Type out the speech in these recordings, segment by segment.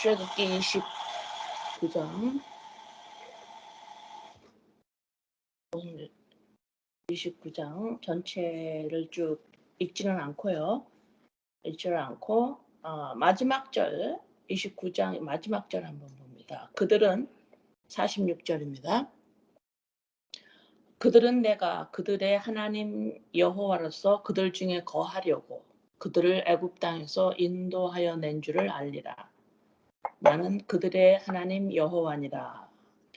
출애굽기 29장 29장 전체를 쭉 읽지는 않고요. 읽지는 않고 마지막 절 29장 마지막 절 한번 봅니다. 그들은 46절입니다. 그들은 내가 그들의 하나님 여호와로서 그들 중에 거하려고 그들을 애굽 땅에서 인도하여 낸 줄을 알리라. 나는 그들의 하나님 여호와니라.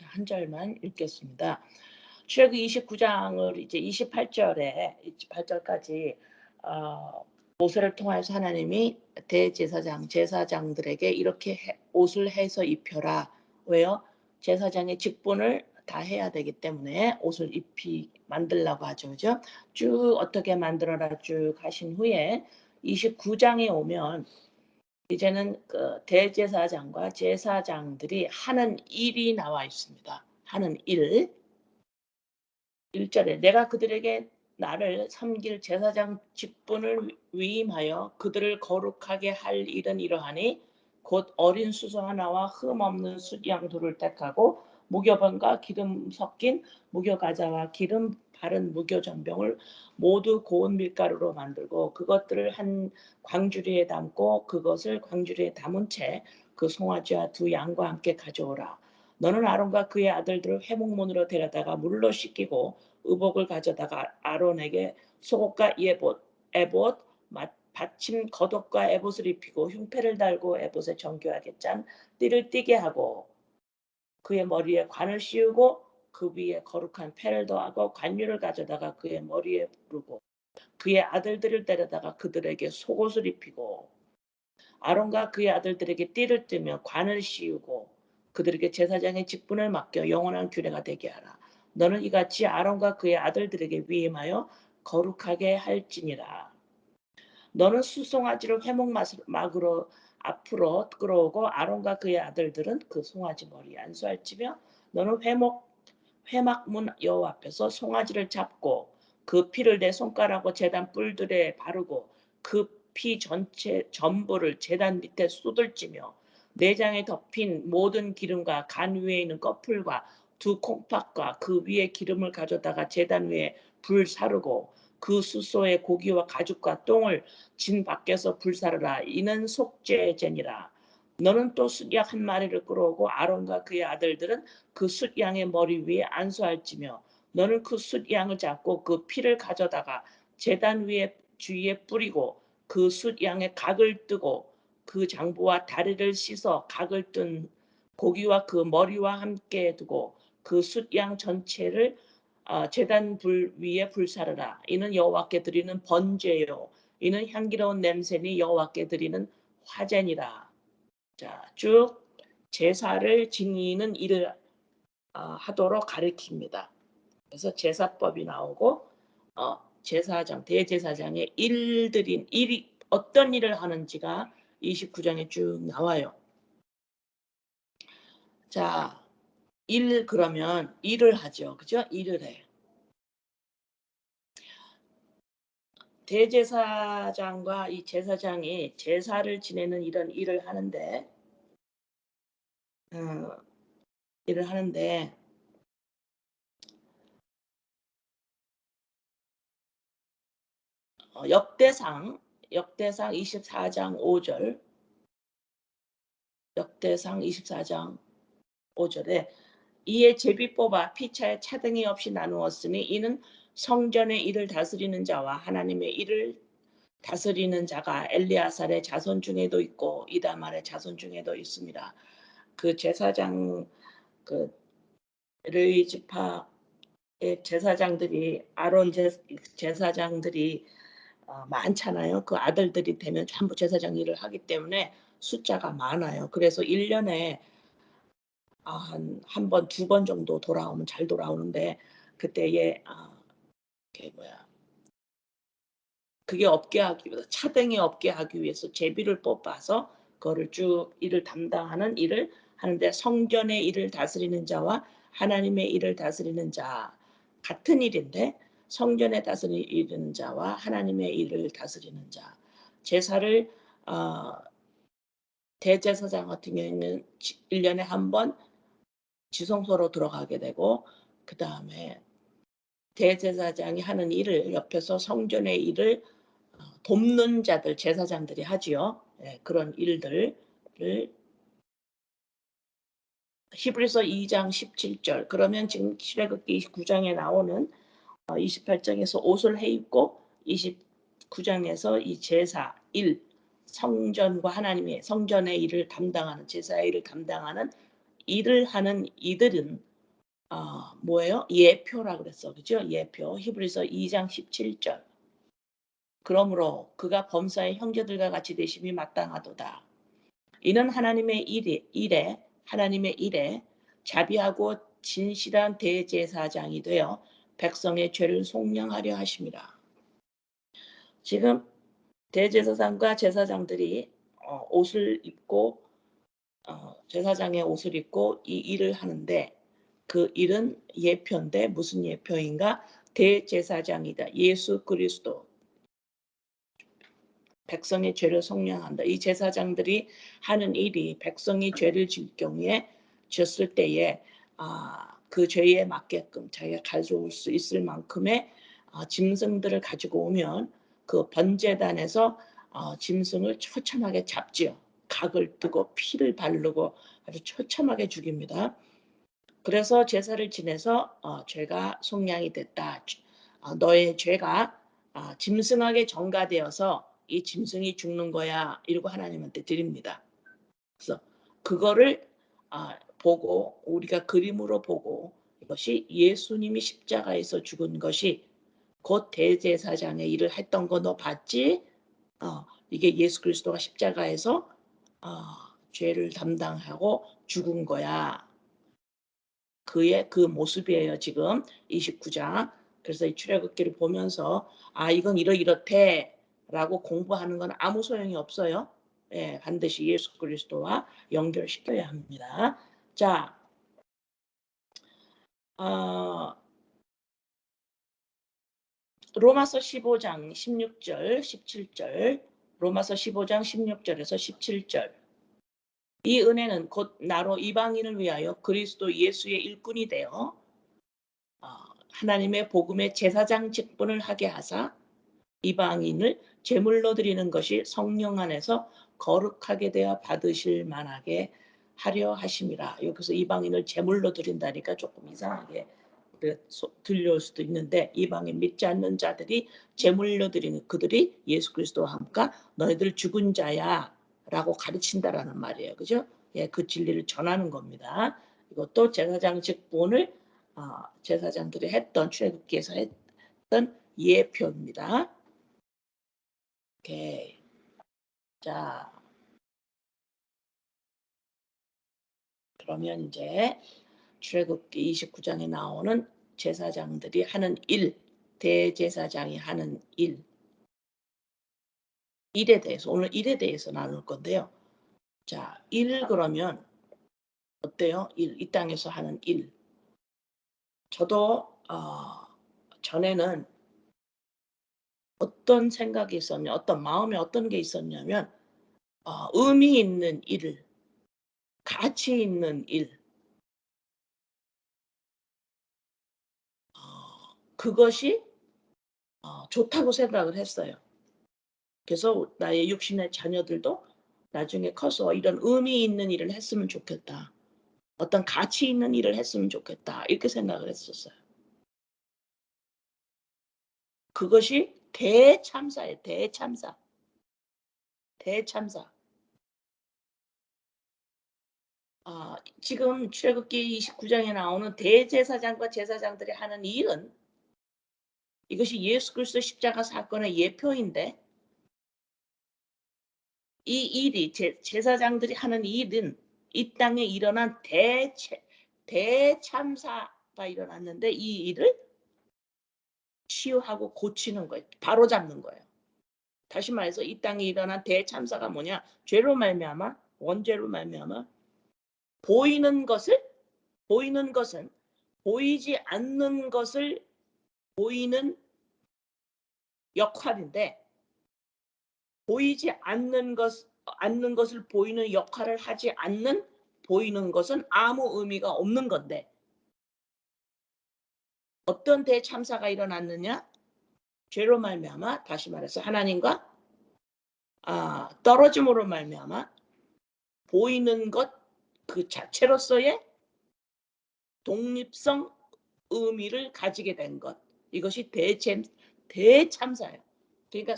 한 절만 읽겠습니다. 출애굽기 29장을 이제 28절까지 모세를 통하여서 하나님이 제사장들에게 이렇게 옷을 해서 입혀라. 왜요? 제사장의 직분을 다 해야 되기 때문에 옷을 만들라고 하죠. 그죠? 쭉 어떻게 만들어라 쭉 하신 후에 29장에 오면 이제는 그 대제사장과 제사장들이 하는 일이 나와 있습니다. 하는 일. 1절에 내가 그들에게 나를 섬길 제사장 직분을 위임하여 그들을 거룩하게 할 일은 이러하니 곧 어린 수소 하나와 흠 없는 숫양 둘을 택하고 무교병과 기름 섞인 무교가자와 기름 바른 무교전병을 모두 고운 밀가루로 만들고 그것들을 한 광주리에 담고 그것을 광주리에 담은 채 그 송아지와 두 양과 함께 가져오라. 너는 아론과 그의 아들들을 회목문으로 데려다가 물로 씻기고 의복을 가져다가 아론에게 속옷과 에봇, 받침 겉옷과 에봇을 입히고 흉패를 달고 에봇에 정교하게 짠 띠를 띠게 하고 그의 머리에 관을 씌우고 그 위에 거룩한 패를 더하고 관유를 가져다가 그의 머리에 부르고 그의 아들들을 데려다가 그들에게 속옷을 입히고 아론과 그의 아들들에게 띠를 뜨며 관을 씌우고 그들에게 제사장의 직분을 맡겨 영원한 규례가 되게 하라. 너는 이같이 아론과 그의 아들들에게 위임하여 거룩하게 할지니라. 너는 수송아지를 회목막으로 앞으로 끌어오고 아론과 그의 아들들은 그 송아지 머리에 안수할지며 너는 회막문 여호와 앞에서 송아지를 잡고 그 피를 내 손가락과 제단 뿔들에 바르고 그 피 전부를 제단 밑에 쏟을지며 내장에 덮인 모든 기름과 간 위에 있는 꺼풀과 두 콩팥과 그 위에 기름을 가져다가 제단 위에 불 사르고 그 숫소에 고기와 가죽과 똥을 진 밖에서 불사르라. 이는 속죄제니라. 너는 또 숫약 한 마리를 끌어오고 아론과 그의 아들들은 그 숫양의 머리 위에 안수할지며 너는 그 숫양을 잡고 그 피를 가져다가 제단 위에 주위에 뿌리고 그 숫양의 각을 뜨고 그 장부와 다리를 씻어 각을 뜬 고기와 그 머리와 함께 두고 그 숫양 전체를 제단 불 위에 불사르라. 이는 여호와께 드리는 번제요 이는 향기로운 냄새니 여호와께 드리는 화제니라. 자, 쭉 제사를 지니는 일을 하도록 가르칩니다. 그래서 제사법이 나오고 대제사장의 일이 어떤 일을 하는지가 29장에 쭉 나와요. 자, 그러면 일을 하죠. 그죠? 일을 해. 대제사장과 이 제사장이 제사를 지내는 이런 일을 하는데 어, 일을 하는데 역대상 24장 5절 역대상 24장 5절에 이에 제비 뽑아 피차에 차등이 없이 나누었으니 이는 성전의 일을 다스리는 자와 하나님의 일을 다스리는 자가 엘리아살의 자손 중에도 있고 이다말의 자손 중에도 있습니다. 그 제사장 그 르위 지파의 제사장들이 아론 제사장들이 많잖아요. 그 아들들이 되면 전부 제사장 일을 하기 때문에 숫자가 많아요. 그래서 1년에 한 번, 두 번 정도 돌아오면 잘 돌아오는데 그때에 그게 없게 하기 위해서 차등이 없게 하기 위해서 제비를 뽑아서 그거를 쭉 일을 담당하는 일을 하는데 성전의 일을 다스리는 자와 하나님의 일을 다스리는 자 같은 일인데 성전에 다스리는 자와 하나님의 일을 다스리는 자 제사를 어 대제사장 같은 경우에는 1년에 한 번 지성소로 들어가게 되고, 그다음에 대제사장이 하는 일을 옆에서 성전의 일을 돕는 자들, 제사장들이 하지요. 예, 그런 일들을 히브리서 2장 17절, 그러면 지금 출애굽기 29장에 나오는 28장에서 옷을 해 입고 29장에서 이 제사 일, 성전과 하나님의 성전의 일을 담당하는, 제사의 일을 담당하는 일을 하는 이들은 뭐예요? 예표라 그랬어. 그죠? 예표. 히브리서 2장 17절. 그러므로 그가 범사의 형제들과 같이 되심이 마땅하도다. 이는 하나님의 일에 자비하고 진실한 대제사장이 되어 백성의 죄를 속량하려 하심이라. 지금 대제사장과 제사장들이 옷을 입고 제사장의 옷을 입고 이 일을 하는데, 그 일은 예표인데 무슨 예표인가? 대제사장이다. 예수 그리스도, 백성의 죄를 속량한다. 이 제사장들이 하는 일이 백성이 죄를 지을 경우에, 지었을 때에 그 죄에 맞게끔 자기가 가져올 수 있을 만큼의 짐승들을 가지고 오면 그 번제단에서 짐승을 처참하게 잡지요. 각을 뜨고 피를 바르고 아주 처참하게 죽입니다. 그래서 제사를 지내서 죄가 속량이 됐다. 너의 죄가 짐승에게 전가되어서 이 짐승이 죽는 거야. 이러고 하나님한테 드립니다. 그래서 그거를 보고, 우리가 그림으로 보고, 이것이 예수님이 십자가에서 죽은 것이 곧 대제사장의 일을 했던 거 너 봤지? 이게 예수 그리스도가 십자가에서 죄를 담당하고 죽은 거야. 그의 그 모습이에요. 지금 29장. 그래서 이 출애굽기를 보면서 이건 이렇대라고 공부하는 건 아무 소용이 없어요. 예, 반드시 예수 그리스도와 연결시켜야 합니다. 자, 어, 로마서 15장 16절, 17절. 로마서 15장 16절에서 17절. 이 은혜는 곧 나로 이방인을 위하여 그리스도 예수의 일꾼이 되어 하나님의 복음의 제사장 직분을 하게 하사 이방인을 제물로 드리는 것이 성령 안에서 거룩하게 되어 받으실 만하게 하려 하심이라. 여기서 이방인을 제물로 드린다니까 조금 이상하게 들려올 수도 있는데, 이방인 믿지 않는 자들이 제물로 드리는, 그들이 예수 그리스도와 함께 너희들 죽은 자야 라고 가르친다라는 말이에요. 그죠? 예, 그 진리를 전하는 겁니다. 이것도 제사장 직분을 제사장들이 했던, 출애굽기에서 했던 예표입니다. 오케이. 자, 그러면 이제 출애굽기 29장에 나오는 제사장들이 하는 일, 대제사장이 하는 일에 대해서, 오늘 일에 대해서 나눌 건데요. 자, 그러면 어때요? 이 땅에서 하는 일. 저도 전에는 어떤 생각이 있었냐, 어떤 마음에 어떤 게 있었냐면, 의미 있는 일, 가치 있는 일, 그것이 좋다고 생각을 했어요. 그래서 나의 육신의 자녀들도 나중에 커서 이런 의미 있는 일을 했으면 좋겠다. 어떤 가치 있는 일을 했으면 좋겠다. 이렇게 생각을 했었어요. 그것이 대참사예요. 대참사. 대참사. 지금 출애굽기 29장에 나오는 대제사장과 제사장들이 하는 일은, 이것이 예수 그리스도 십자가 사건의 예표인데, 이 일이 제사장들이 하는 일은 이 땅에 일어난 대참사가 일어났는데, 이 일을 치유하고 고치는 거예요. 바로잡는 거예요. 다시 말해서 이 땅에 일어난 대참사가 뭐냐? 죄로 말미암아, 원죄로 말미암아 보이는 것을, 보이는 것은 보이지 않는 것을 보이는 역할인데, 보이지 않는 것, 않는 것을 보이는 역할을 하지 않는 보이는 것은 아무 의미가 없는 건데 어떤 대참사가 일어났느냐? 죄로 말미암아 다시 말해서 하나님과 떨어짐으로 말미암아 보이는 것 그 자체로서의 독립성 의미를 가지게 된 것. 이것이 대참사예요. 그러니까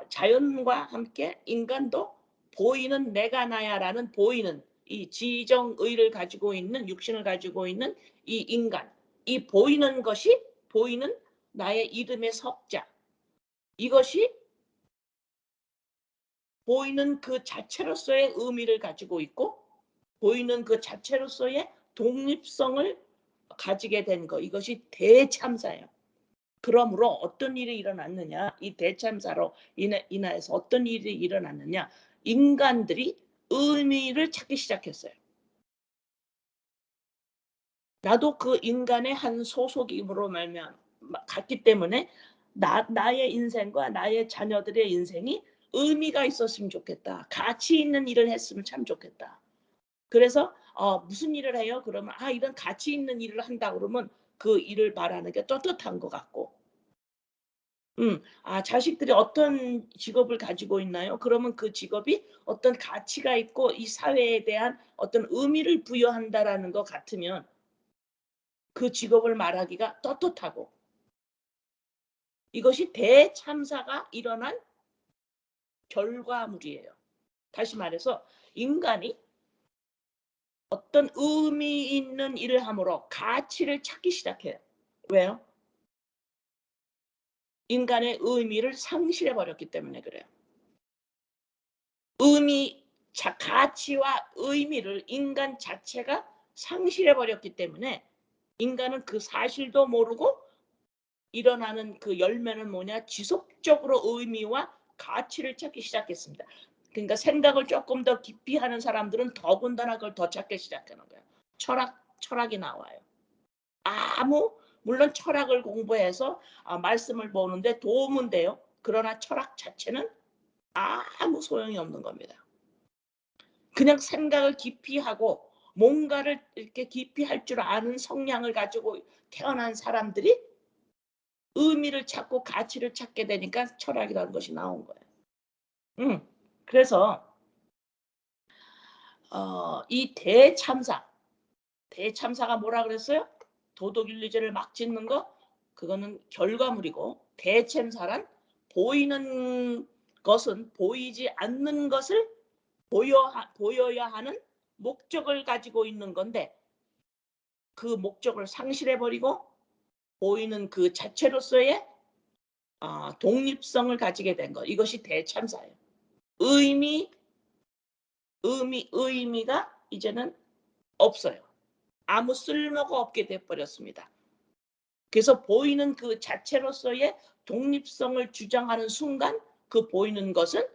자연과 함께 인간도 보이는 내가 나야라는 보이는 이 지정의를 가지고 있는 육신을 가지고 있는 이 인간, 이 보이는 것이 보이는 나의 이름의 석자, 이것이 보이는 그 자체로서의 의미를 가지고 있고 보이는 그 자체로서의 독립성을 가지게 된 것, 이것이 대참사예요. 그러므로 어떤 일이 일어났느냐, 이 대참사로 인하여서 어떤 일이 일어났느냐, 인간들이 의미를 찾기 시작했어요. 나도 그 인간의 한 소속임으로 갔기 때문에 나의 인생과 나의 자녀들의 인생이 의미가 있었으면 좋겠다. 가치 있는 일을 했으면 참 좋겠다. 그래서 무슨 일을 해요? 그러면 이런 가치 있는 일을 한다 그러면 그 일을 말하는 게 떳떳한 것 같고 자식들이 어떤 직업을 가지고 있나요? 그러면 그 직업이 어떤 가치가 있고 이 사회에 대한 어떤 의미를 부여한다라는 것 같으면 그 직업을 말하기가 떳떳하고 이것이 대참사가 일어난 결과물이에요. 다시 말해서 인간이 어떤 의미 있는 일을 함으로 가치를 찾기 시작해요. 왜요? 인간의 의미를 상실해 버렸기 때문에 그래요. 가치와 의미를 인간 자체가 상실해 버렸기 때문에 인간은 그 사실도 모르고 일어나는 그 열매는 뭐냐? 지속적으로 의미와 가치를 찾기 시작했습니다. 그러니까 생각을 조금 더 깊이 하는 사람들은 더군다나 그걸 더 찾기 시작하는 거예요. 철학이 나와요. 물론 철학을 공부해서 말씀을 보는데 도움은 돼요. 그러나 철학 자체는 아무 소용이 없는 겁니다. 그냥 생각을 깊이 하고 뭔가를 이렇게 깊이 할 줄 아는 성량을 가지고 태어난 사람들이 의미를 찾고 가치를 찾게 되니까 철학이라는 것이 나온 거예요. 그래서 이 대참사가 뭐라 그랬어요? 도덕윤리죄를 막 짓는 거 그거는 결과물이고 대참사란 보이는 것은 보이지 않는 것을 보여야 하는 목적을 가지고 있는 건데 그 목적을 상실해 버리고 보이는 그 자체로서의 독립성을 가지게 된 것. 이것이 대참사예요. 의미 의미가 이제는 없어요. 아무 쓸모가 없게 돼 버렸습니다. 그래서 보이는 그 자체로서의 독립성을 주장하는 순간 그 보이는 것은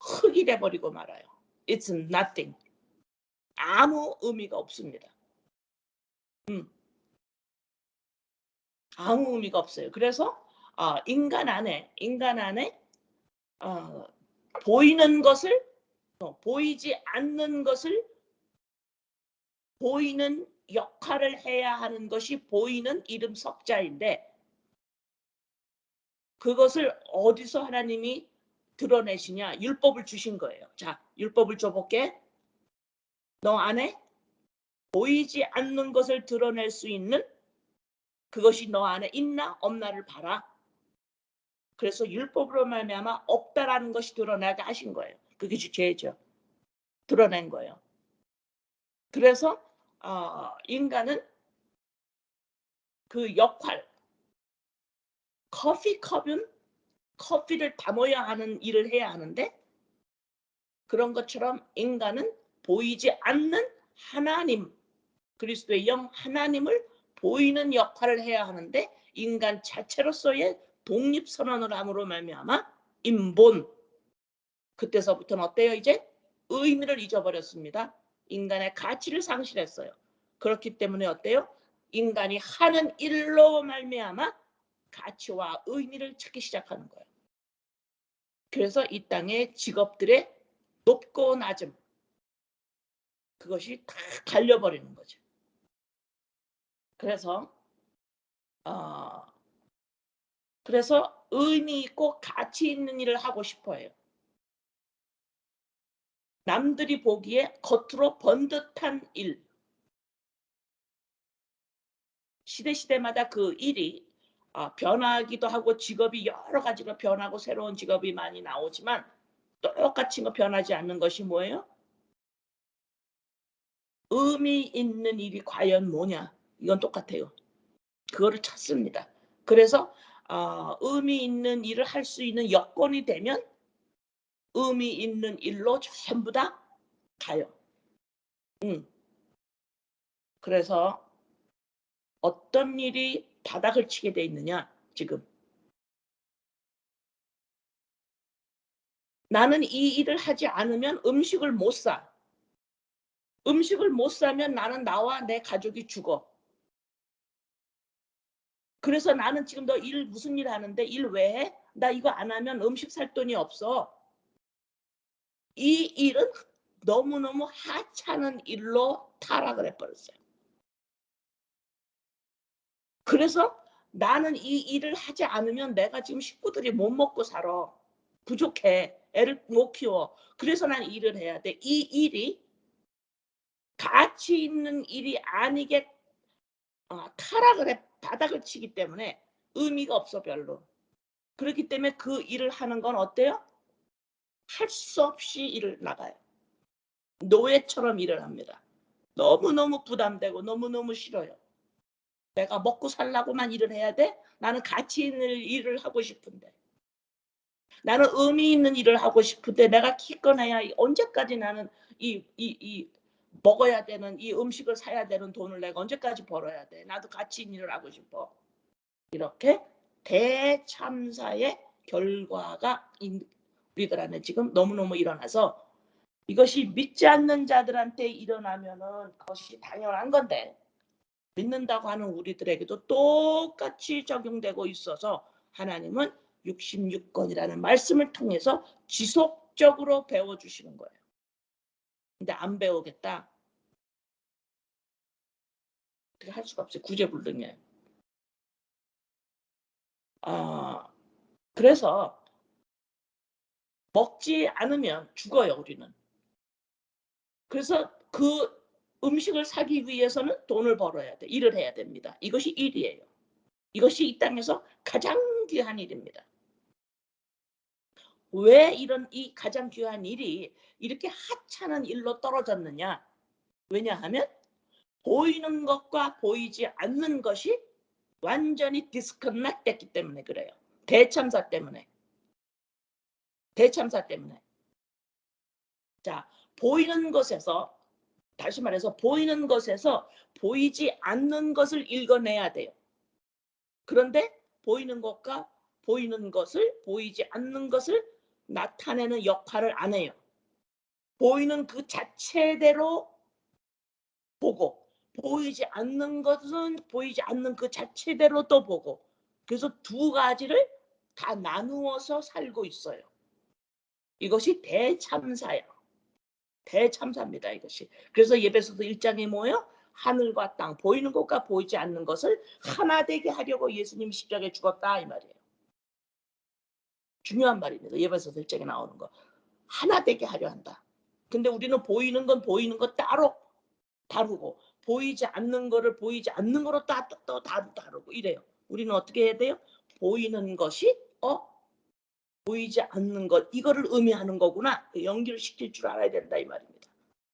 흙이 돼 버리고 말아요. It's nothing. 아무 의미가 없습니다. 음. 아무 의미가 없어요. 그래서 인간 안에 어 보이는 것을 보이지 않는 것을 보이는 역할을 해야 하는 것이 보이는 이름 석자인데 그것을 어디서 하나님이 드러내시냐? 율법을 주신 거예요. 자, 율법을 줘 볼게. 너 안에 보이지 않는 것을 드러낼 수 있는 그것이 너 안에 있나 없나를 봐라. 그래서 율법으로 말미암아 없다라는 것이 드러나게 하신 거예요. 그게 죄죠. 드러낸 거예요. 그래서 인간은 그 역할, 커피컵은 커피를 담아야 하는 일을 해야 하는데 그런 것처럼 인간은 보이지 않는 하나님, 그리스도의 영 하나님을 보이는 역할을 해야 하는데 인간 자체로서의 독립선언을 함으로 말미암아 인본, 그때서부터는 어때요? 이제 의미를 잊어버렸습니다. 인간의 가치를 상실했어요. 그렇기 때문에 어때요? 인간이 하는 일로 말미암아 가치와 의미를 찾기 시작하는 거예요. 그래서 이 땅의 직업들의 높고 낮음, 그것이 다 갈려버리는 거죠. 그래서 어 그래서 의미 있고 가치 있는 일을 하고 싶어 해요. 남들이 보기에 겉으로 번듯한 일, 시대마다 그 일이 변하기도 하고 직업이 여러 가지로 변하고 새로운 직업이 많이 나오지만 똑같이 변하지 않는 것이 뭐예요? 의미 있는 일이 과연 뭐냐? 이건 똑같아요. 그거를 찾습니다. 그래서 의미 있는 일을 할 수 있는 여건이 되면 의미 있는 일로 전부 다 가요. 음. 그래서 어떤 일이 바닥을 치게 돼 있느냐 지금. 나는 이 일을 하지 않으면 음식을 못 사. 음식을 못 사면 나는 나와 내 가족이 죽어. 그래서 나는 지금 너 일 무슨 일 하는데 일 왜 해? 나 이거 안 하면 음식 살 돈이 없어. 이 일은 너무너무 하찮은 일로 타락을 해 버렸어요. 그래서 나는 이 일을 하지 않으면 내가 지금 식구들이 못 먹고 살아. 부족해. 애를 못 키워. 그래서 난 일을 해야 돼. 이 일이 가치 있는 일이 아니게 타락을 해 바닥을 치기 때문에 의미가 없어 별로. 그렇기 때문에 그 일을 하는 건 어때요? 할 수 없이 일을 나가요. 노예처럼 일을 합니다. 너무너무 부담되고 너무너무 싫어요. 내가 먹고 살라고만 일을 해야 돼? 나는 가치 있는 일을 하고 싶은데. 나는 의미 있는 일을 하고 싶은데 내가 기껏해야 언제까지 나는 이 먹어야 되는 이 음식을 사야 되는 돈을 내가 언제까지 벌어야 돼. 나도 가치 있는 일을 하고 싶어. 이렇게 대참사의 결과가 우리들 안에 지금 너무너무 일어나서 이것이 믿지 않는 자들한테 일어나면은 그것이 당연한 건데 믿는다고 하는 우리들에게도 똑같이 적용되고 있어서 하나님은 66권이라는 말씀을 통해서 지속적으로 배워주시는 거예요. 근데 안 배우겠다? 어떻게 할 수가 없어요. 구제불능이에요. 아, 그래서 먹지 않으면 죽어요, 우리는. 그래서 그 음식을 사기 위해서는 돈을 벌어야 돼. 일을 해야 됩니다. 이것이 일이에요. 이것이 이 땅에서 가장 귀한 일입니다. 왜 이런 이 가장 귀한 일이 이렇게 하찮은 일로 떨어졌느냐? 왜냐하면 보이는 것과 보이지 않는 것이 완전히 디스커넥트 됐기 때문에 그래요. 대참사 때문에. 대참사 때문에. 자, 보이는 것에서 다시 말해서 보이는 것에서 보이지 않는 것을 읽어내야 돼요. 그런데 보이는 것과 보이는 것을 보이지 않는 것을 나타내는 역할을 안 해요. 보이는 그 자체대로 보고 보이지 않는 것은 보이지 않는 그 자체대로 또 보고 그래서 두 가지를 다 나누어서 살고 있어요. 이것이 대참사예요. 대참사입니다, 이것이. 그래서 예배소서 1장에 뭐예요? 하늘과 땅, 보이는 것과 보이지 않는 것을 하나 되게 하려고 예수님이 십자가에 죽었다 이 말이에요. 중요한 말입니다. 예배소서 1장에 나오는 거. 하나 되게 하려 한다. 근데 우리는 보이는 건 보이는 거 따로 다루고 보이지 않는 거를 보이지 않는 거로 또 다루고 이래요. 우리는 어떻게 해야 돼요? 보이는 것이 보이지 않는 것 이거를 의미하는 거구나. 연결 시킬 줄 알아야 된다 이 말입니다.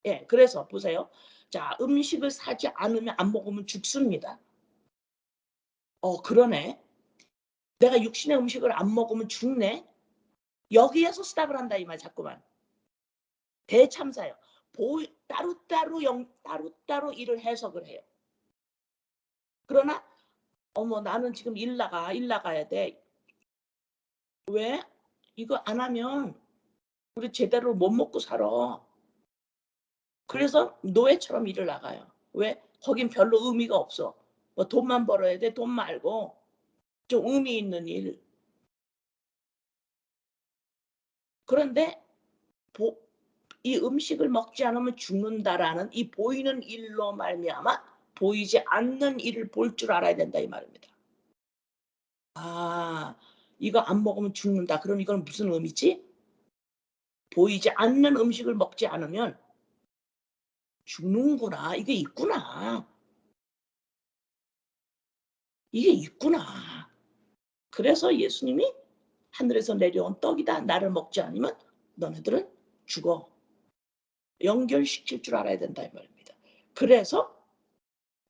예, 그래서 보세요. 자, 음식을 사지 않으면 안 먹으면 죽습니다. 그러네. 내가 육신의 음식을 안 먹으면 죽네. 여기에서 스탑을 한다 이 말 자꾸만. 대참사요. 따로따로 일을 해석을 해요. 그러나 어머 나는 지금 일 나가야 돼. 왜? 이거 안 하면 우리 제대로 못 먹고 살아. 그래서 노예처럼 일을 나가요. 왜? 거긴 별로 의미가 없어. 뭐 돈만 벌어야 돼. 돈 말고 좀 의미 있는 일. 그런데 이 음식을 먹지 않으면 죽는다라는 이 보이는 일로 말미암아 보이지 않는 일을 볼 줄 알아야 된다 이 말입니다. 아, 이거 안 먹으면 죽는다. 그럼 이건 무슨 의미지? 보이지 않는 음식을 먹지 않으면 죽는구나. 이게 있구나. 이게 있구나. 그래서 예수님이 하늘에서 내려온 떡이다. 나를 먹지 않으면 너네들은 죽어. 연결시킬 줄 알아야 된다 이 말입니다. 그래서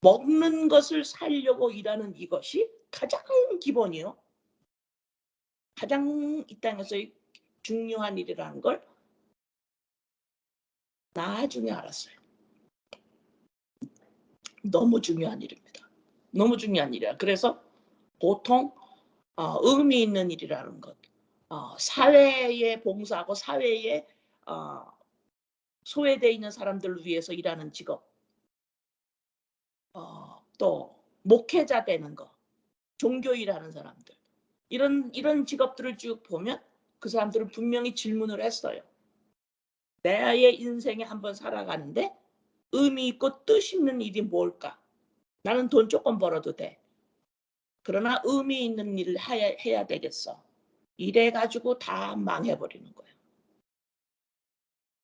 먹는 것을 살려고 일하는 이것이 가장 기본이요. 가장 이 땅에서의 중요한 일이라는 걸 나중에 알았어요. 너무 중요한 일입니다. 너무 중요한 일이야. 그래서 보통 의미 있는 일이라는 것, 사회에 봉사하고 사회에 어 소외되어 있는 사람들을 위해서 일하는 직업, 또 목회자 되는 거, 종교 일하는 사람들, 이런 직업들을 쭉 보면 그 사람들은 분명히 질문을 했어요. 나의 인생에 한번 살아가는데 의미 있고 뜻 있는 일이 뭘까? 나는 돈 조금 벌어도 돼. 그러나 의미 있는 일을 해야 되겠어. 이래 가지고 다 망해버리는 거예요.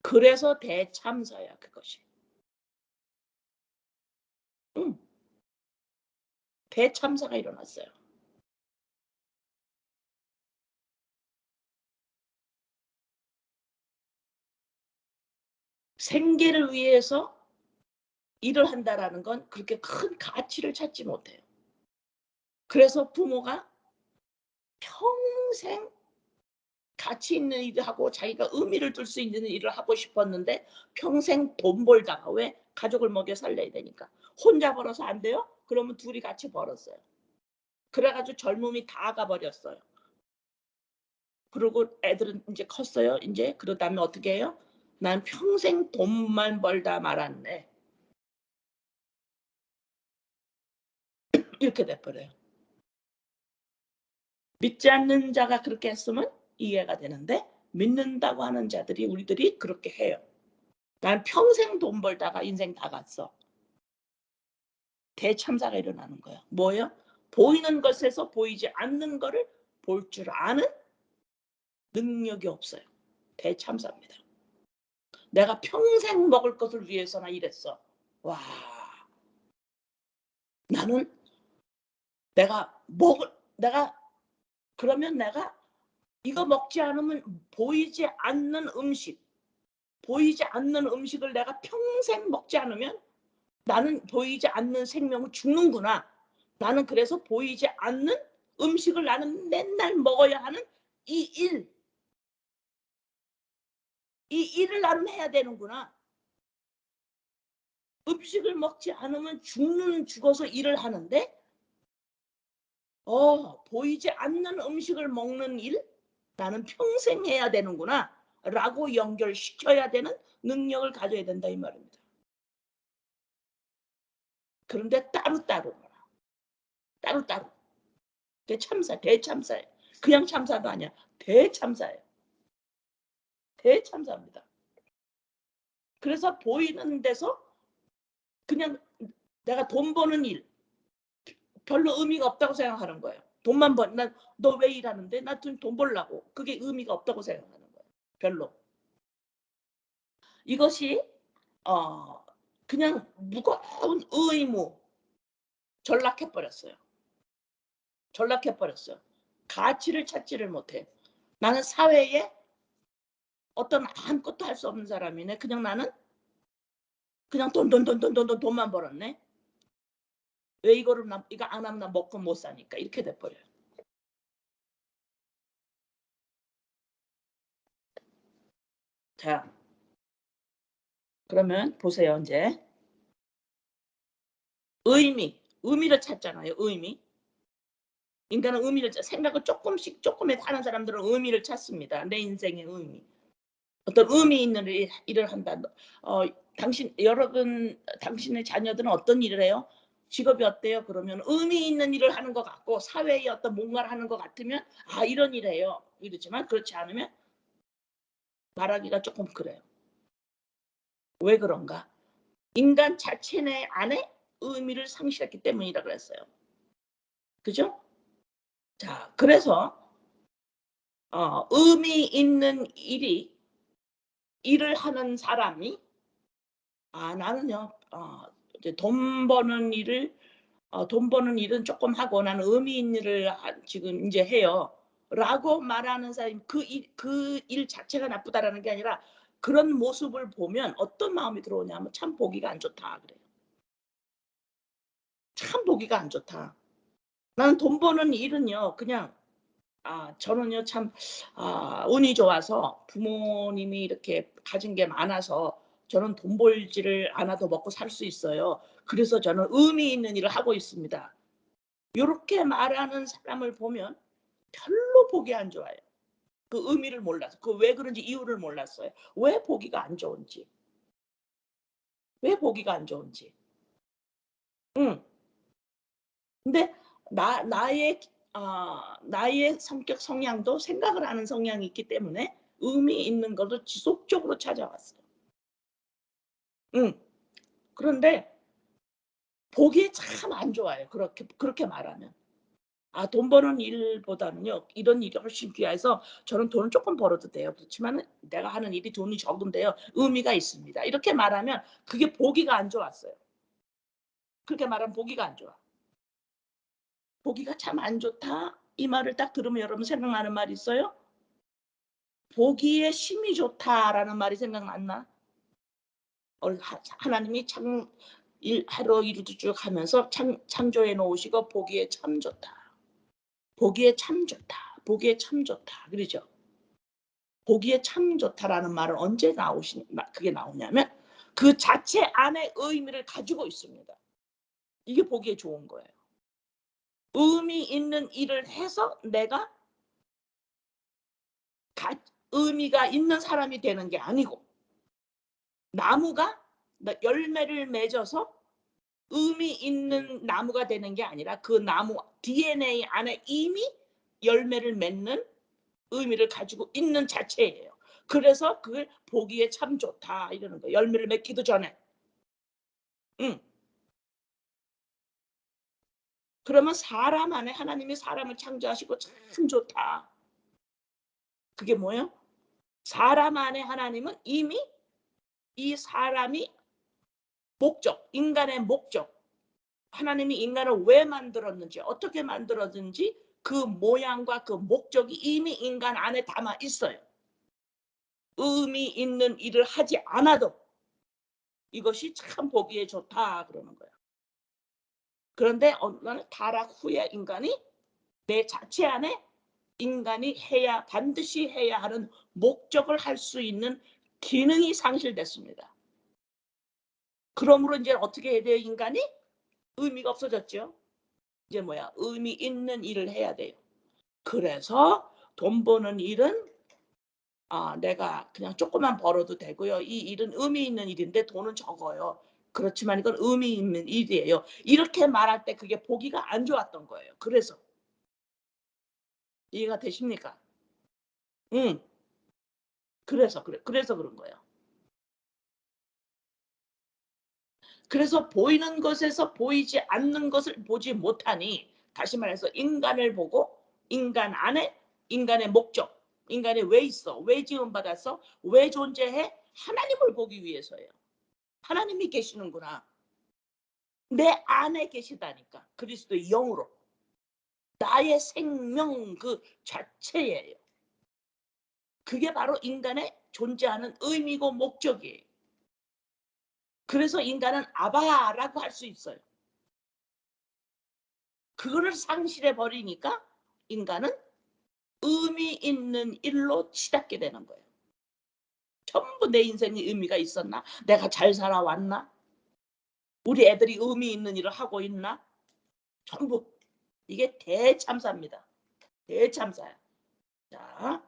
그래서 대참사야 그것이. 응. 대참사가 일어났어요. 생계를 위해서 일을 한다라는 건 그렇게 큰 가치를 찾지 못해요. 그래서 부모가 평생 가치 있는 일을 하고 자기가 의미를 둘 수 있는 일을 하고 싶었는데 평생 돈 벌다가 왜 가족을 먹여 살려야 되니까. 혼자 벌어서 안 돼요? 그러면 둘이 같이 벌었어요. 그래 가지고 젊음이 다 가버렸어요. 그리고 애들은 인제 컸어요. 인제 그러다면 어떻게 해요? '난 평생 돈만 벌다 말았네.' 이렇게 돼 버려요. 믿지 않는 자가 그렇게 했으면 이해가 되는데 믿는다고 하는 자들이 우리들이 그렇게 해요. "난 평생 돈 벌다가 인생 다 갔어." 대참사가 일어나는 거예요. 뭐예요? 보이는 것에서 보이지 않는 거를 볼 줄 아는 능력이 없어요. 대참사입니다. 내가 평생 먹을 것을 위해서나 일했어. 와, 나는 내가 그러면 내가 이거 먹지 않으면 보이지 않는 음식을 내가 평생 먹지 않으면 나는 보이지 않는 생명은 죽는구나. 나는 그래서 보이지 않는 음식을 나는 맨날 먹어야 하는 이 일, 이 일을 나는 해야 되는구나. 음식을 먹지 않으면 죽어서 일을 하는데 보이지 않는 음식을 먹는 일, 나는 평생 해야 되는구나라고 연결시켜야 되는 능력을 가져야 된다 이 말입니다. 그런데 따로따로. 대참사예요. 그냥 참사도 아니야. 대참사예요. 대참사입니다. 그래서 보이는 데서 그냥 내가 돈 버는 일 별로 의미가 없다고 생각하는 거예요. 돈만 번 난 "너 왜 일하는데?" "나 돈 벌려고." 그게 의미가 없다고 생각하는 거예요. 별로. 이것이 어 그냥 무거운 의무 전락해 버렸어요. 전락해 버렸어요. 가치를 찾지를 못해요. 나는 사회에 어떤 아무것도 할 수 없는 사람이네. 그냥 나는 그냥 돈만 벌었네. 왜 이거 안 하면 나 먹고 못 사니까 이렇게 돼 버려요. 자, 그러면 보세요 인제. 의미를 찾잖아요, 의미. 인간은 의미를 생각을 쪼끔씩 하는 사람들은 의미를 찾습니다. 내 인생의 의미. 어떤 의미 있는 일을 한다. 어 당신의 자녀들은 어떤 일을 해요? 직업이 어때요? 그러면 의미 있는 일을 하는 것 같고 사회에 어떤 뭔가를 하는 것 같으면 '아 이런 일을 해요.' 이러지만 그렇지 않으면 말하기가 쪼끔 그래요. 왜 그런가? 인간 자체 내 안에 의미를 상실했기 때문이라 그랬어요. 그죠? 자, 그래서 의미 있는 일을 하는 사람이 나는요 이제 돈 버는 일은 쪼끔 하고 나는 의미 있는 일을 지금 인제 해요."라고 말하는 사람이 그 일 자체가 나쁘다라는 게 아니라 그런 모습을 보면 어떤 마음이 들어오냐면 '참 보기가 안 좋다.' 그래요. '참 보기가 안 좋다.' 나는 돈 버는 일은요 그냥 저는요 참 운이 좋아서 부모님이 이렇게 가진 게 많아서 저는 돈 벌지를 않아도 먹고 살 수 있어요. 그래서 저는 의미 있는 일을 하고 있습니다. 요렇게 말하는 사람을 보면 별로 보기 안 좋아요. 그 의미를 몰라서. 그 왜 그런지 이유를 몰랐어요. 왜 보기가 안 좋은지. 왜 보기가 안 좋은지. 응. 근데 나의 성격 성향도 생각을 하는 성향이 있기 때문에 의미 있는 것을 지속적으로 찾아왔어요. 응. 그런데 보기에 참 안 좋아요. 그렇게 말하면. 돈 버는 일보다는요 이런 일이 훨씬 귀해서 저는 돈을 쪼끔 벌어도 돼요. 그렇지만은 내가 하는 일이 돈이 적은데요 의미가 있습니다. 이렇게 말하면 그게 보기가 안 좋았어요. 그렇게 말하면 보기가 안 좋아. "보기가 참 안 좋다." 이 말을 딱 들으면 여러분 생각나는 말 있어요? "보기에 심이 좋다."라는 말이 생각 안 나? 하나님이 참 하루 일도 쭉 하면서 창조해 놓으시고 "보기에 참 좋다. 보기에 참 좋다. 보기에 참 좋다." 그러죠. "보기에 참 좋다."라는 말은 언제 그게 나오냐면 그 자체 안에 의미를 가지고 있습니다. 이게 보기에 좋은 거예요. 의미 있는 일을 해서 내가 가 의미가 있는 사람이 되는 게 아니고 나무가 열매를 맺어서 의미 있는 나무가 되는 게 아니라 그 나무 DNA 안에 이미 열매를 맺는 의미를 가지고 있는 자체예요. 그래서 그걸 "보기에 참 좋다." 이러는 거예요, 열매를 맺기도 전에. 응. 그러면 사람 안에 하나님이 사람을 창조하시고 "참 좋다." 그게 뭐예요? 사람 안에 하나님은 이미 이 사람이 인간의 목적, 하나님이 인간을 왜 만들었는지, 어떻게 만들었는지 그 모양과 그 목적이 이미 인간 안에 담아 있어요. 의미 있는 일을 하지 않아도 이것이 참 보기에 좋다 그러는 거야. 그런데 어느 날 타락 후에 인간이 내 자체 안에 인간이 반드시 해야 하는 목적을 할 수 있는 기능이 상실됐습니다. 그러므로 이제 어떻게 해야 돼요, 인간이? 의미가 없어졌죠. 이제 뭐야? 의미 있는 일을 해야 돼요. 그래서 돈 버는 일은 내가 그냥 조금만 벌어도 되고요. 이 일은 의미 있는 일인데 돈은 적어요. 그렇지만 이건 의미 있는 일이에요. 이렇게 말할 때 그게 보기가 안 좋았던 거예요. 그래서 이해가 되십니까? 음. 그래서 그런 거예요. 그래서 보이는 것에서 보이지 않는 것을 보지 못하니 다시 말해서 인간을 보고 인간 안에 인간의 목적, 인간이 왜 있어? 왜 지음받았어? 왜 존재해? 하나님을 보기 위해서예요. 하나님이 계시는구나. 내 안에 계시다니까. 그리스도의 영으로. 나의 생명 그 자체예요. 그게 바로 인간의 존재하는 의미고 목적이에요. 그래서 인간은 아바라고 할 수 있어요. 그거를 상실해 버리니까 인간은 의미 있는 일로 치닫게 되는 거예요. 전부 내 인생에 의미가 있었나? 내가 잘 살아왔나? 우리 애들이 의미 있는 일을 하고 있나? 전부 이게 대참사입니다. 대참사야. 자,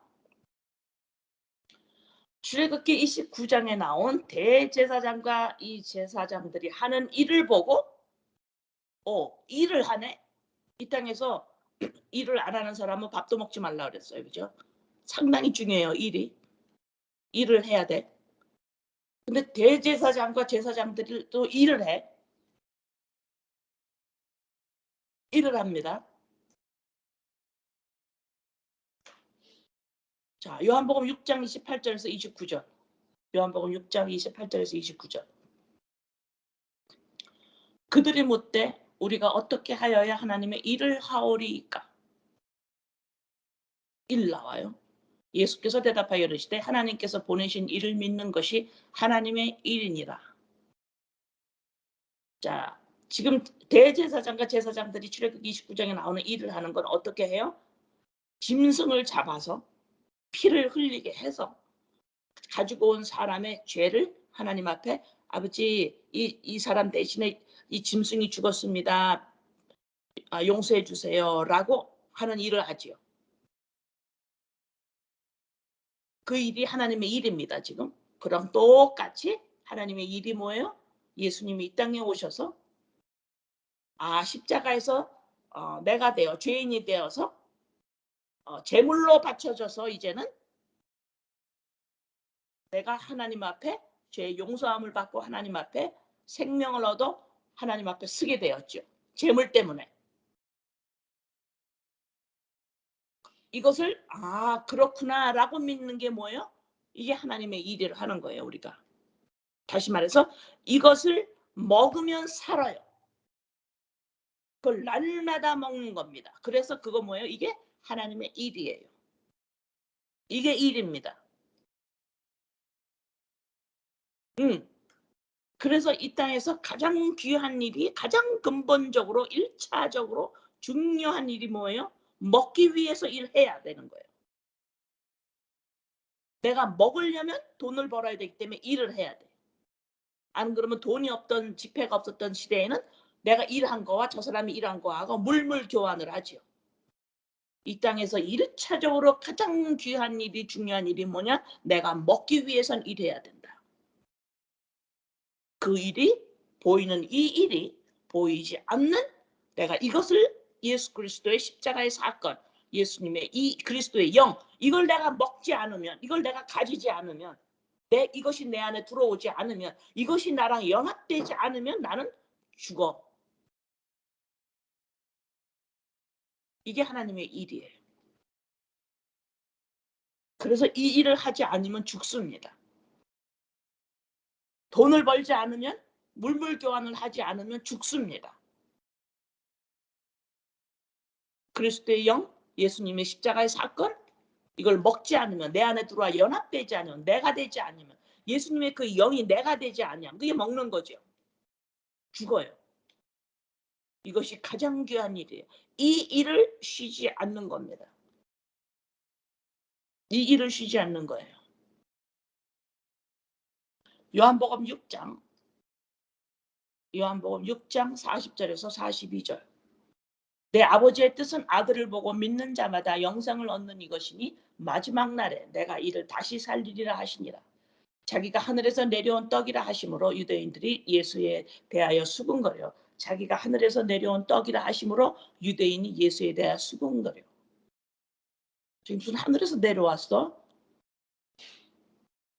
출애굽기 29 장에 나온 대제사장과 이 제사장들이 하는 일을 보고 일을 하네. 이 땅에서 일을 안 하는 사람은 밥도 먹지 말라 그랬어요. 그죠? 상당히 중요해요, 일이. 일을 해야 돼. 근데 대제사장과 제사장들이 또 일을 해. 일을 합니다. 자, 요한복음 6장 28절에서 29절. 요한복음 6장 28절에서 29절. 그들이 묻되 우리가 어떻게 하여야 하나님의 일을 하오리이까? 일 나와요. 예수께서 대답하여 이르시되 하나님께서 보내신 이를 믿는 것이 하나님의 일이니라. 자, 지금 대제사장과 제사장들이 출애굽기 29장에 나오는 일을 하는 건 어떻게 해요? 짐승을 잡아서 피를 흘리게 해서 가지고 온 사람의 죄를 하나님 앞에 아버지 이 사람 대신에 이 짐승이 죽었습니다. 용서해 주세요라고 하는 일을 하지요. 그 일이 하나님의 일입니다, 지금. 그럼 똑같이 하나님의 일이 뭐예요? 예수님이 이 땅에 오셔서 십자가에서 내가 되어 죄인이 되어서 제물로 바쳐져서 이제는 내가 하나님 앞에 죄의 용서함을 받고 하나님 앞에 생명을 얻어 하나님 앞에 서게 되었죠. 제물 때문에. 이것을 그렇구나라고 믿는 게 뭐예요? 이게 하나님의 일을 하는 거예요, 우리가. 다시 말해서 이것을 먹으면 살아요. 그걸 날마다 먹는 겁니다. 그래서 그거 뭐예요? 이게 하나님의 일이에요. 이게 일입니다. 그래서 이 땅에서 가장 귀한 일이 가장 근본적으로 1차적으로 중요한 일이 뭐예요? 먹기 위해서 일해야 되는 거예요. 내가 먹으려면 돈을 벌어야 되기 때문에 일을 해야 돼. 안 그러면 돈이 없던 지폐가 없었던 시대에는 내가 일한 거와 저 사람이 일한 거하고 물물 교환을 하지요. 이 땅에서 1차적으로 가장 귀한 일이 중요한 일이 뭐냐? 내가 먹기 위해선 일해야 된다. 그 일이 보이는 이 일이 보이지 않는 내가 이것을 예수 그리스도의 십자가의 사건, 예수님의 이 그리스도의 영, 이걸 내가 먹지 않으면, 이걸 내가 가지지 않으면, 이것이 내 안에 들어오지 않으면, 이것이 나랑 연합되지 않으면 나는 죽어. 이게 하나님의 일이에요. 그래서 이 일을 하지 않으면 죽습니다. 돈을 벌지 않으면, 물물 교환을 하지 않으면 죽습니다. 그리스도의 영, 예수님의 십자가의 사건, 이걸 먹지 않으면, 내 안에 들어와 연합되지 않으면, 내가 되지 않으면, 예수님의 그 영이 내가 되지 않으면 그게 먹는 거죠. 죽어요. 이것이 가장 귀한 일이에요. 이 일을 쉬지 않는 겁니다. 이 일을 쉬지 않는 거예요. 요한복음 6장 40절에서 42절. 내 아버지의 뜻은 아들을 보고 믿는 자마다 영생을 얻는 이것이니 마지막 날에 내가 이를 다시 살리리라 하시니라. 자기가 하늘에서 내려온 떡이라 하심으로 유대인들이 예수에 대하여 수군거려. 자기가 하늘에서 내려온 떡이라 하심으로 유대인이 예수에 대하여 수군거려. 지금 무슨 하늘에서 내려왔어?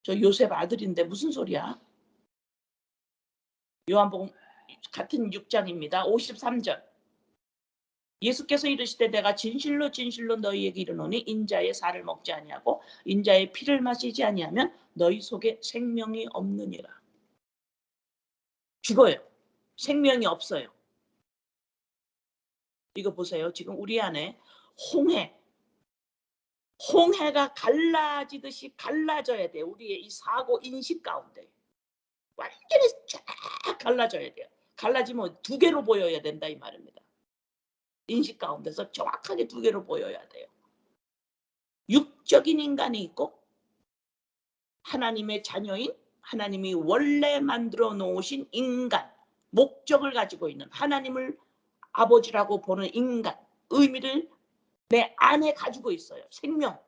저 요셉 아들인데 무슨 소리야? 요한복음 같은 6장입니다. 53절. 예수께서 이르시되 내가 진실로 진실로 너희에게 이르노니 인자의 살을 먹지 아니하고 인자의 피를 마시지 아니하면 너희 속에 생명이 없느니라. 죽어요. 생명이 없어요. 이거 보세요. 지금 우리 안에 홍해가 갈라지듯이 갈라져야 돼요. 우리의 이 사고 인식 가운데. 완전히 쫙 갈라져야 돼요. 갈라지면 두 개로 보여야 된다 이 말입니다. 인식 가운데서 정확하게 두 개로 보여야 돼요. 육적인 인간이 있고 하나님의 자녀인 하나님이 원래 만들어 놓으신 인간, 목적을 가지고 있는 하나님을 아버지라고 보는 인간, 의미를 내 안에 가지고 있어요. 생명,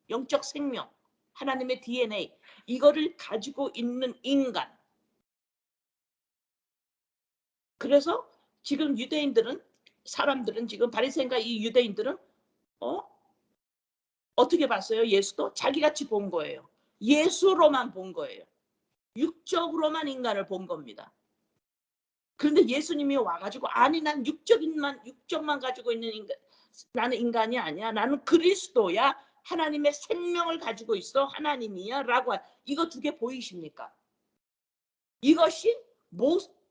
영적 생명, 하나님의 DNA, 이거를 가지고 있는 인간. 그래서 지금 사람들은 지금 바리새인과 이 유대인들은 어떻게 봤어요? 예수도 자기같이 본 거예요. 예수로만 본 거예요. 육적으로만 인간을 본 겁니다. 그런데 예수님이 와가지고 아니 난 육적만 가지고 있는 인간, 나는 인간이 아니야. 나는 그리스도야. 하나님의 생명을 가지고 있어. 하나님이야. 라고 이거 두 개 보이십니까? 이것이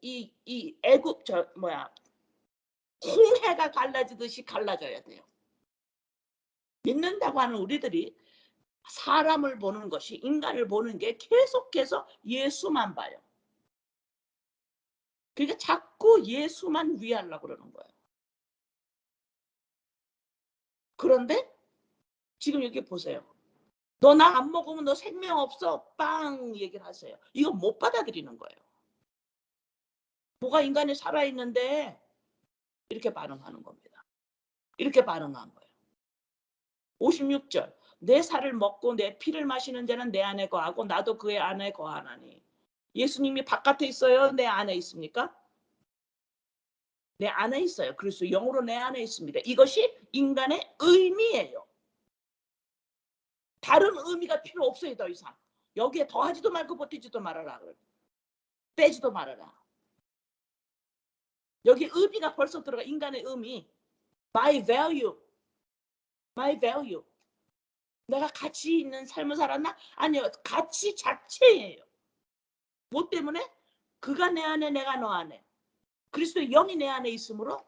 이 애굽 홍해가 갈라지듯이 갈라져야 돼요. 믿는다고 하는 우리들이 사람을 보는 것이, 인간을 보는 게 계속해서 예수만 봐요. 그러니까 자꾸 예수만 위하려고 그러는 거예요. 그런데 지금 여기 보세요. 너 나 안 먹으면 너 생명 없어. 빵 얘기를 하세요. 이거 못 받아들이는 거예요. 뭐가 인간이 살아있는데 이렇게 반응하는 겁니다. 이렇게 반응한 거예요. 56절. 내 살을 먹고 내 피를 마시는 자는 내 안에 거하고 나도 그의 안에 거하나니. 예수님이 바깥에 있어요? 내 안에 있습니까? 내 안에 있어요. 그래서 영으로 내 안에 있습니다. 이것이 인간의 의미예요. 다른 의미가 필요 없어요. 더 이상. 여기에 더하지도 말고 보태지도 말아라. 빼지도 말아라. 여기 의미가 벌써 들어가. 인간의 의미. My value. My value. 내가 가치 있는 삶을 살았나? 아니요. 가치 자체예요. 뭐 때문에? 그가 내 안에 내가 너 안에. 그리스도의 영이 내 안에 있으므로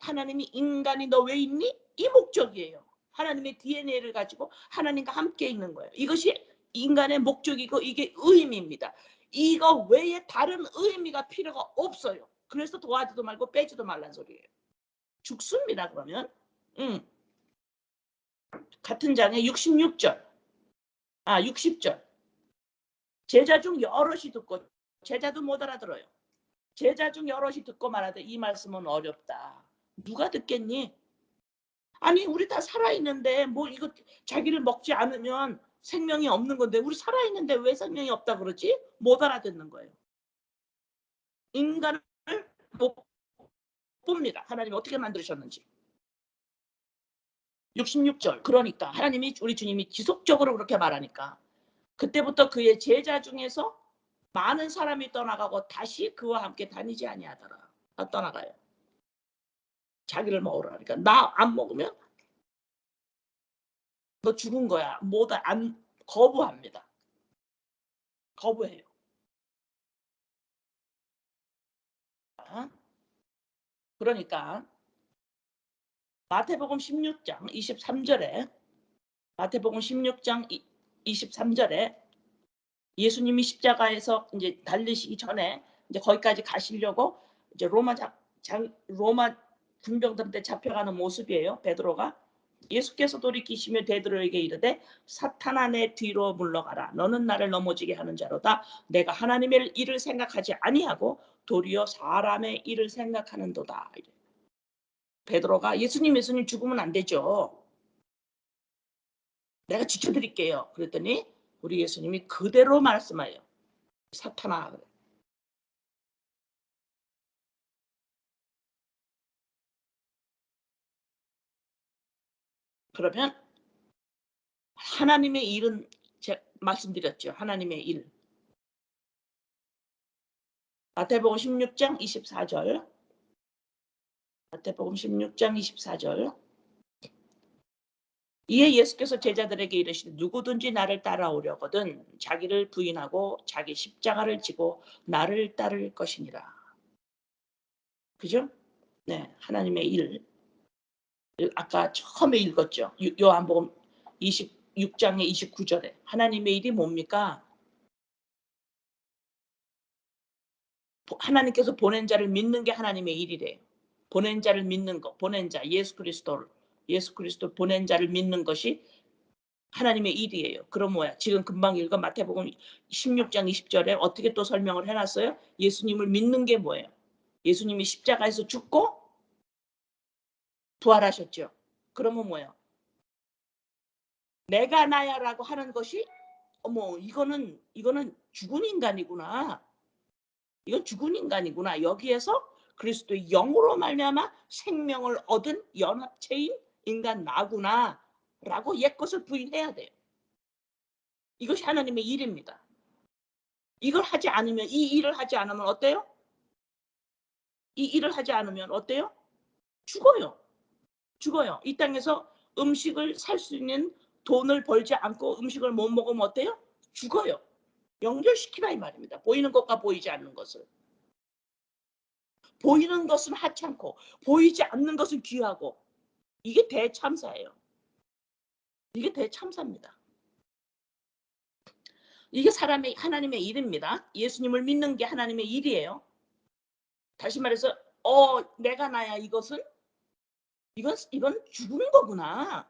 하나님이 인간이 너 왜 있니? 이 목적이에요. 하나님의 DNA를 가지고 하나님과 함께 있는 거예요. 이것이 인간의 목적이고 이게 의미입니다. 이거 외에 다른 의미가 필요가 없어요. 그래서 더하지도 말고 빼지도 말란 소리예요. 죽습니다. 그러면 같은 장에 60절 제자 중 여럿이 듣고, 제자도 못 알아들어요. 제자 중 여럿이 듣고 말하되 이 말씀은 어렵다. 누가 듣겠니? 아니 우리 다 살아있는데 뭐 이거 자기를 먹지 않으면 생명이 없는 건데 우리 살아있는데 왜 생명이 없다 그러지? 못 알아듣는 거예요. 인간을 못 봅니다. 하나님이 어떻게 만드셨는지. 66절. 그러니까 하나님이, 우리 주님이 지속적으로 그렇게 말하니까 그때부터 그의 제자 중에서 많은 사람이 떠나가고 다시 그와 함께 다니지 아니하더라. 다 떠나가요. 자기를 먹으라. 그러니까 나 안 먹으면 너 죽은 거야. 뭐다 안 거부합니다. 거부해요. 그러니까 마태복음 16장 23절에 마태복음 16장 23절에 예수님이 십자가에서 이제 달리시기 전에 이제 거기까지 가시려고 이제 로마 군병들한테 잡혀가는 모습이에요. 베드로가. 예수께서 돌이키시며 베드로에게 이르되 사탄아 내 뒤로 물러가라. 너는 나를 넘어지게 하는 자로다. 내가 하나님의 일을 생각하지 아니하고 도리어 사람의 일을 생각하는도다. 베드로가 예수님 죽으면 안 되죠. 내가 지켜드릴게요. 그랬더니 우리 예수님이 그대로 말씀하여 사탄아. 그러면 하나님의 일은 제가 말씀드렸죠. 하나님의 일. 마태복음 16장 24절. 마태복음 16장 24절. 이에 예수께서 제자들에게 이르시되 누구든지 나를 따라오려거든 자기를 부인하고 자기 십자가를 지고 나를 따를 것이니라. 그죠? 네, 하나님의 일. 아까 처음에 읽었죠. 요한복음 26장의 29절에 하나님의 일이 뭡니까? 하나님께서 보낸 자를 믿는 게 하나님의 일이래요. 보낸 자를 믿는 거, 보낸 자 예수 그리스도 보낸 자를 믿는 것이 하나님의 일이에요. 그럼 뭐야? 지금 금방 읽은 마태복음 16장 20절에 어떻게 또 설명을 해놨어요? 예수님을 믿는 게 뭐예요? 예수님이 십자가에서 죽고 부활하셨죠. 그러면 뭐예요? 내가 나야라고 하는 것이 어머 이거는 죽은 인간이구나. 이건 죽은 인간이구나. 여기에서 그리스도의 영으로 말미암아 생명을 얻은 연합체인 인간 나구나라고 옛것을 부인해야 돼요. 이것이 하나님의 일입니다. 이걸 하지 않으면, 이 일을 하지 않으면 어때요? 이 일을 하지 않으면 어때요? 죽어요. 죽어요. 이 땅에서 음식을 살 수 있는 돈을 벌지 않고 음식을 못 먹으면 어때요? 죽어요. 연결시키라 이 말입니다. 보이는 것과 보이지 않는 것을. 보이는 것은 하찮고 보이지 않는 것은 귀하고. 이게 대참사예요. 이게 대참사입니다. 이게 사람의 하나님의 일입니다. 예수님을 믿는 게 하나님의 일이에요. 다시 말해서 내가 나야 이것은 이건 죽은 거구나.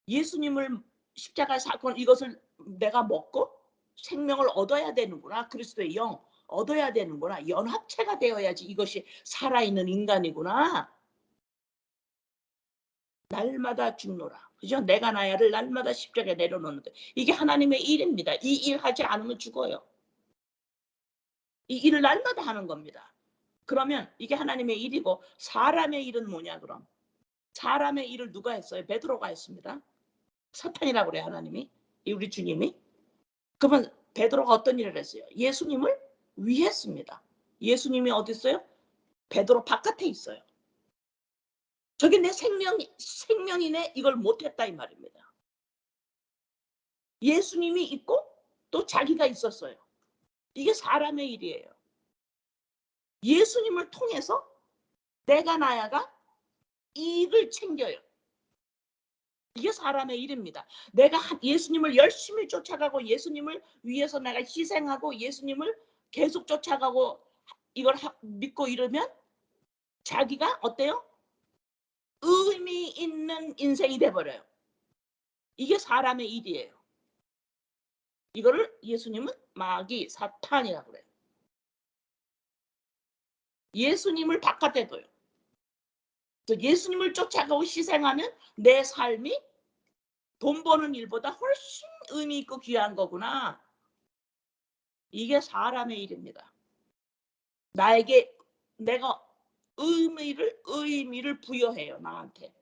예수님을 십자가 사건 이것을 내가 먹고 생명을 얻어야 되는구나. 그리스도의 영 얻어야 되는구나. 연합체가 되어야지 이것이 살아있는 인간이구나. 날마다 죽노라. 그죠? 내가 나야를 날마다 십자가에 내려놓는데 이게 하나님의 일입니다. 이 일 하지 않으면 죽어요. 이 일을 날마다 하는 겁니다. 그러면 이게 하나님의 일이고 사람의 일은 뭐냐 그럼? 사람의 일을 누가 했어요? 베드로가 했습니다. 사탄이라고 그래요 하나님이. 우리 주님이. 그러면 베드로가 어떤 일을 했어요? 예수님을 위했습니다. 예수님이 어디 있어요? 베드로 바깥에 있어요. 저게 내 생명이네 이걸 못했다 이 말입니다. 예수님이 있고 또 자기가 있었어요. 이게 사람의 일이에요. 예수님을 통해서 내가 나야가 이익을 챙겨요. 이게 사람의 일입니다. 내가 예수님을 열심히 쫓아가고 예수님을 위해서 내가 희생하고 예수님을 계속 쫓아가고 이걸 믿고 이러면 자기가 어때요? 의미 있는 인생이 돼버려요. 이게 사람의 일이에요. 이거를 예수님은 마귀 사탄이라고 그래요. 예수님을 바깥에 둬요. 예수님을 쫓아가고 희생하면 내 삶이 돈 버는 일보다 훨씬 의미 있고 귀한 거구나. 이게 사람의 일입니다. 나에게 내가 의미를 부여해요. 나한테.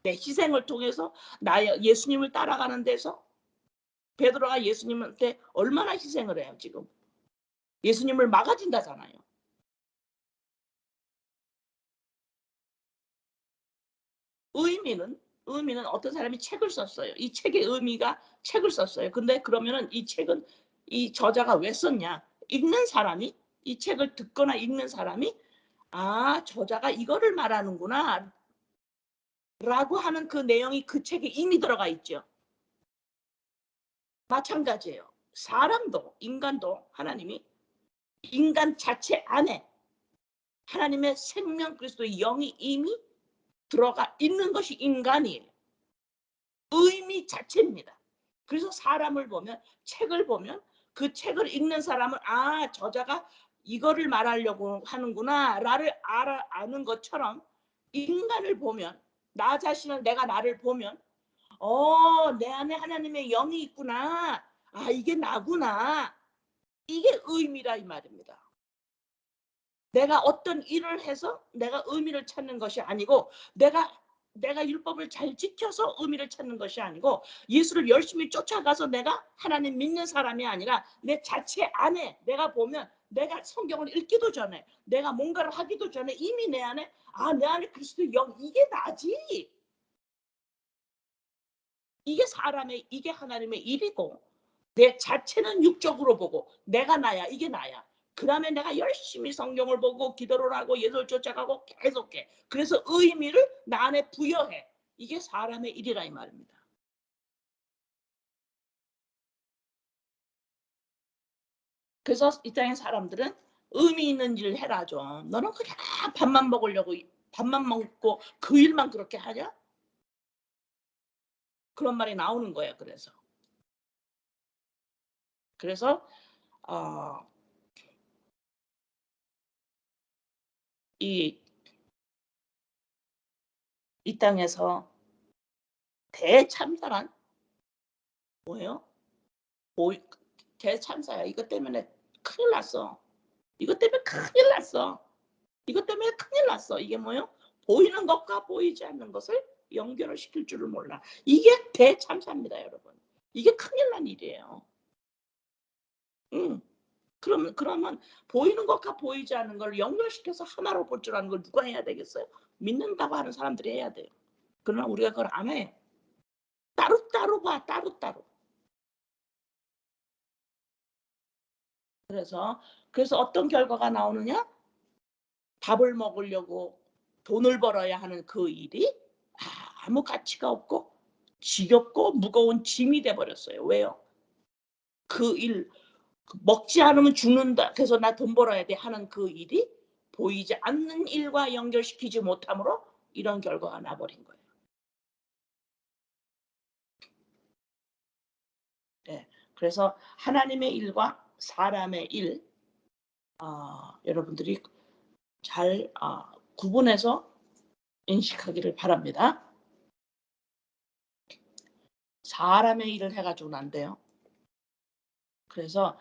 내 희생을 통해서 나의 예수님을 따라가는 데서 베드로가 예수님한테 얼마나 희생을 해요 지금. 예수님을 막아준다잖아요. 의미는 어떤 사람이 책을 썼어요. 이 책의 의미가 책을 썼어요. 근데 그러면은 이 책은 이 저자가 왜 썼냐? 읽는 사람이 이 책을 듣거나 읽는 사람이 저자가 이거를 말하는구나 라고 하는 그 내용이 그 책에 이미 들어가 있죠. 마찬가지예요. 사람도 인간도 하나님이 인간 자체 안에 하나님의 생명 그리스도의 영이 이미 들어가 있는 것이 인간이에요. 의미 자체입니다. 그래서 사람을 보면 책을 보면 그 책을 읽는 사람은 저자가 이거를 말하려고 하는구나 라를 아는 것처럼 인간을 보면 나 자신을 내가 나를 보면 내 안에 하나님의 영이 있구나. 이게 나구나. 이게 의미라 이 말입니다. 내가 어떤 일을 해서 내가 의미를 찾는 것이 아니고 내가 율법을 잘 지켜서 의미를 찾는 것이 아니고 예수를 열심히 쫓아가서 내가 하나님 믿는 사람이 아니라 내 자체 안에 내가 보면 내가 성경을 읽기도 전에 내가 뭔가를 하기도 전에 이미 내 안에 내 안에 그리스도의 영 이게 나지. 이게 하나님의 일이고 내 자체는 육적으로 보고 내가 나야 이게 나야. 그 다음에 내가 열심히 성경을 보고 기도를 하고 예수를 쫓아가고 계속해. 그래서 의미를 나 안에 부여해. 이게 사람의 일이라 이 말입니다. 그래서 이 땅의 사람들은 의미 있는 일을 해라 좀. 너는 그냥 밥만 먹으려고 밥만 먹고 그 일만 그렇게 하냐? 그런 말이 나오는 거예요. 그래서 어, 이, 이 땅에서 대참사란 뭐예요? 대참사야. 이것 때문에 큰일 났어. 이것 때문에 큰일 났어. 이것 때문에 큰일 났어. 이게 뭐예요? 보이는 것과 보이지 않는 것을 연결을 시킬 줄을 몰라. 이게 대참사입니다, 여러분. 이게 큰일 난 일이에요. 응. 그러면 보이는 것과 보이지 않는 걸 연결시켜서 하나로 볼 줄 아는 걸 누가 해야 되겠어요? 믿는다고 하는 사람들이 해야 돼요. 그러나 우리가 그걸 안 해. 따로따로 봐, 따로따로. 그래서 어떤 결과가 나오느냐? 밥을 먹으려고 돈을 벌어야 하는 그 일이 아무 가치가 없고 지겹고 무거운 짐이 돼 버렸어요. 왜요? 그 일 먹지 않으면 죽는다. 그래서 '나 돈 벌어야 돼.' 하는 그 일이 보이지 않는 일과 연결시키지 못함으로 이런 결과가 나 버린 거예요. 네. 그래서 하나님의 일과 사람의 일 여러분들이 잘 구분해서 인식하기를 바랍니다. 사람의 일을 해 가지고는 안 돼요. 그래서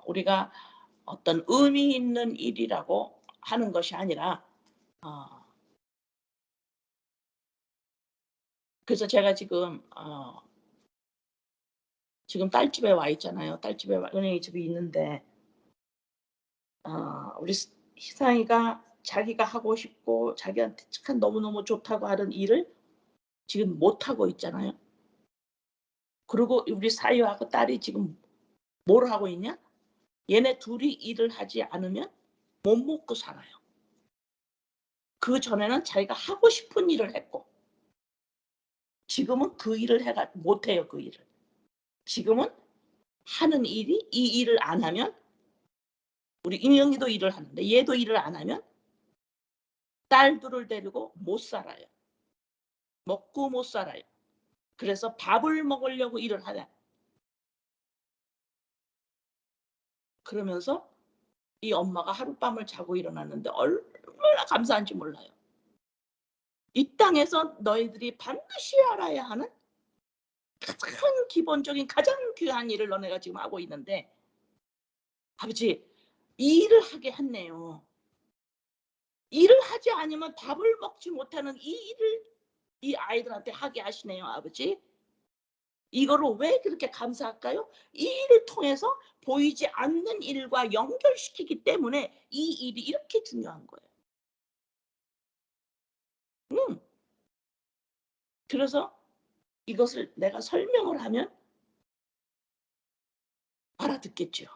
우리가 어떤 의미 있는 일이라고 하는 것이 아니라 어 그래서 제가 지금 딸집에 와 있잖아요. 딸집에 은행이 집이 있는데 우리 희상이가 자기가 하고 싶고 자기한테 참 너무너무 좋다고 하는 일을 지금 못 하고 있잖아요. 그리고 우리 사위하고 딸이 지금 뭘 하고 있냐? 얘네 둘이 일을 하지 않으면 못 먹고 살아요. 그전에는 자기가 하고 싶은 일을 했고 지금은 그 일을 해가 못 해요, 그 일을. 지금은 하는 일이 이 일을 안 하면 우리 인영이도 일을 하는데 얘도 일을 안 하면 딸들을 데리고 못 살아요. 먹고 못 살아요. 그래서 밥을 먹으려고 일을 하냐. 그러면서 이 엄마가 하룻밤을 자고 일어났는데 얼마나 감사한지 몰라요. 이 땅에서 너희들이 반드시 알아야 하는 가장 기본적인 가장 귀한 일을 너네가 지금 하고 있는데 아버지 이 일을 하게 했네요. 일을 하지 않으면 밥을 먹지 못하는 이 일을 이 아이들한테 하게 하시네요, 아버지. 이거를 왜 그렇게 감사할까요? 이 일을 통해서 보이지 않는 일과 연결시키기 때문에 이 일이 이렇게 중요한 거예요. 음. 그래서 이것을 내가 설명을 하면 알아듣겠죠.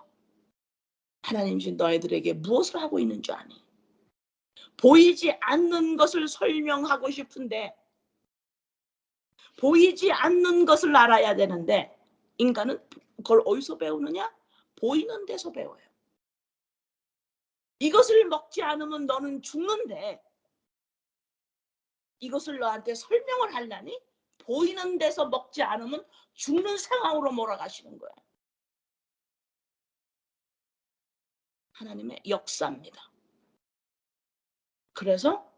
하나님 신 너희들에게 무엇을 하고 있는 줄 아니? 보이지 않는 것을 설명하고 싶은데 보이지 않는 것을 알아야 되는데 인간은 그걸 어디서 배우느냐? 보이는 데서 배워요. 이것을 먹지 않으면 너는 죽는데 이것을 너한테 설명을 하려니 보이는 데서 먹지 않으면 죽는 상황으로 몰아가시는 거예요. 하나님의 역사입니다. 그래서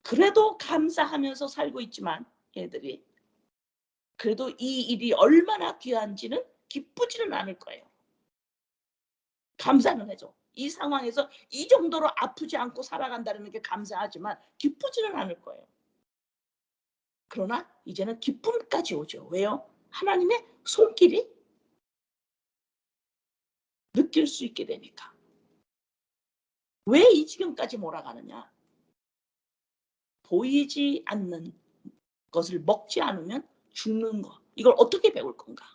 그래도 감사하면서 살고 있지만 얘들이 그래도 이 일이 얼마나 귀한지는 기쁘지는 않을 거예요. 감사는 해줘. 이 상황에서 이 정도로 아프지 않고 살아간다는 게 감사하지만 기쁘지는 않을 거예요. 그러나 이제는 기쁨까지 오죠. 왜요? 하나님의 손길이 느낄 수 있게 되니까. 왜 이 지경까지 몰아가느냐? 보이지 않는 것을 먹지 않으면 죽는 거. 이걸 어떻게 배울 건가?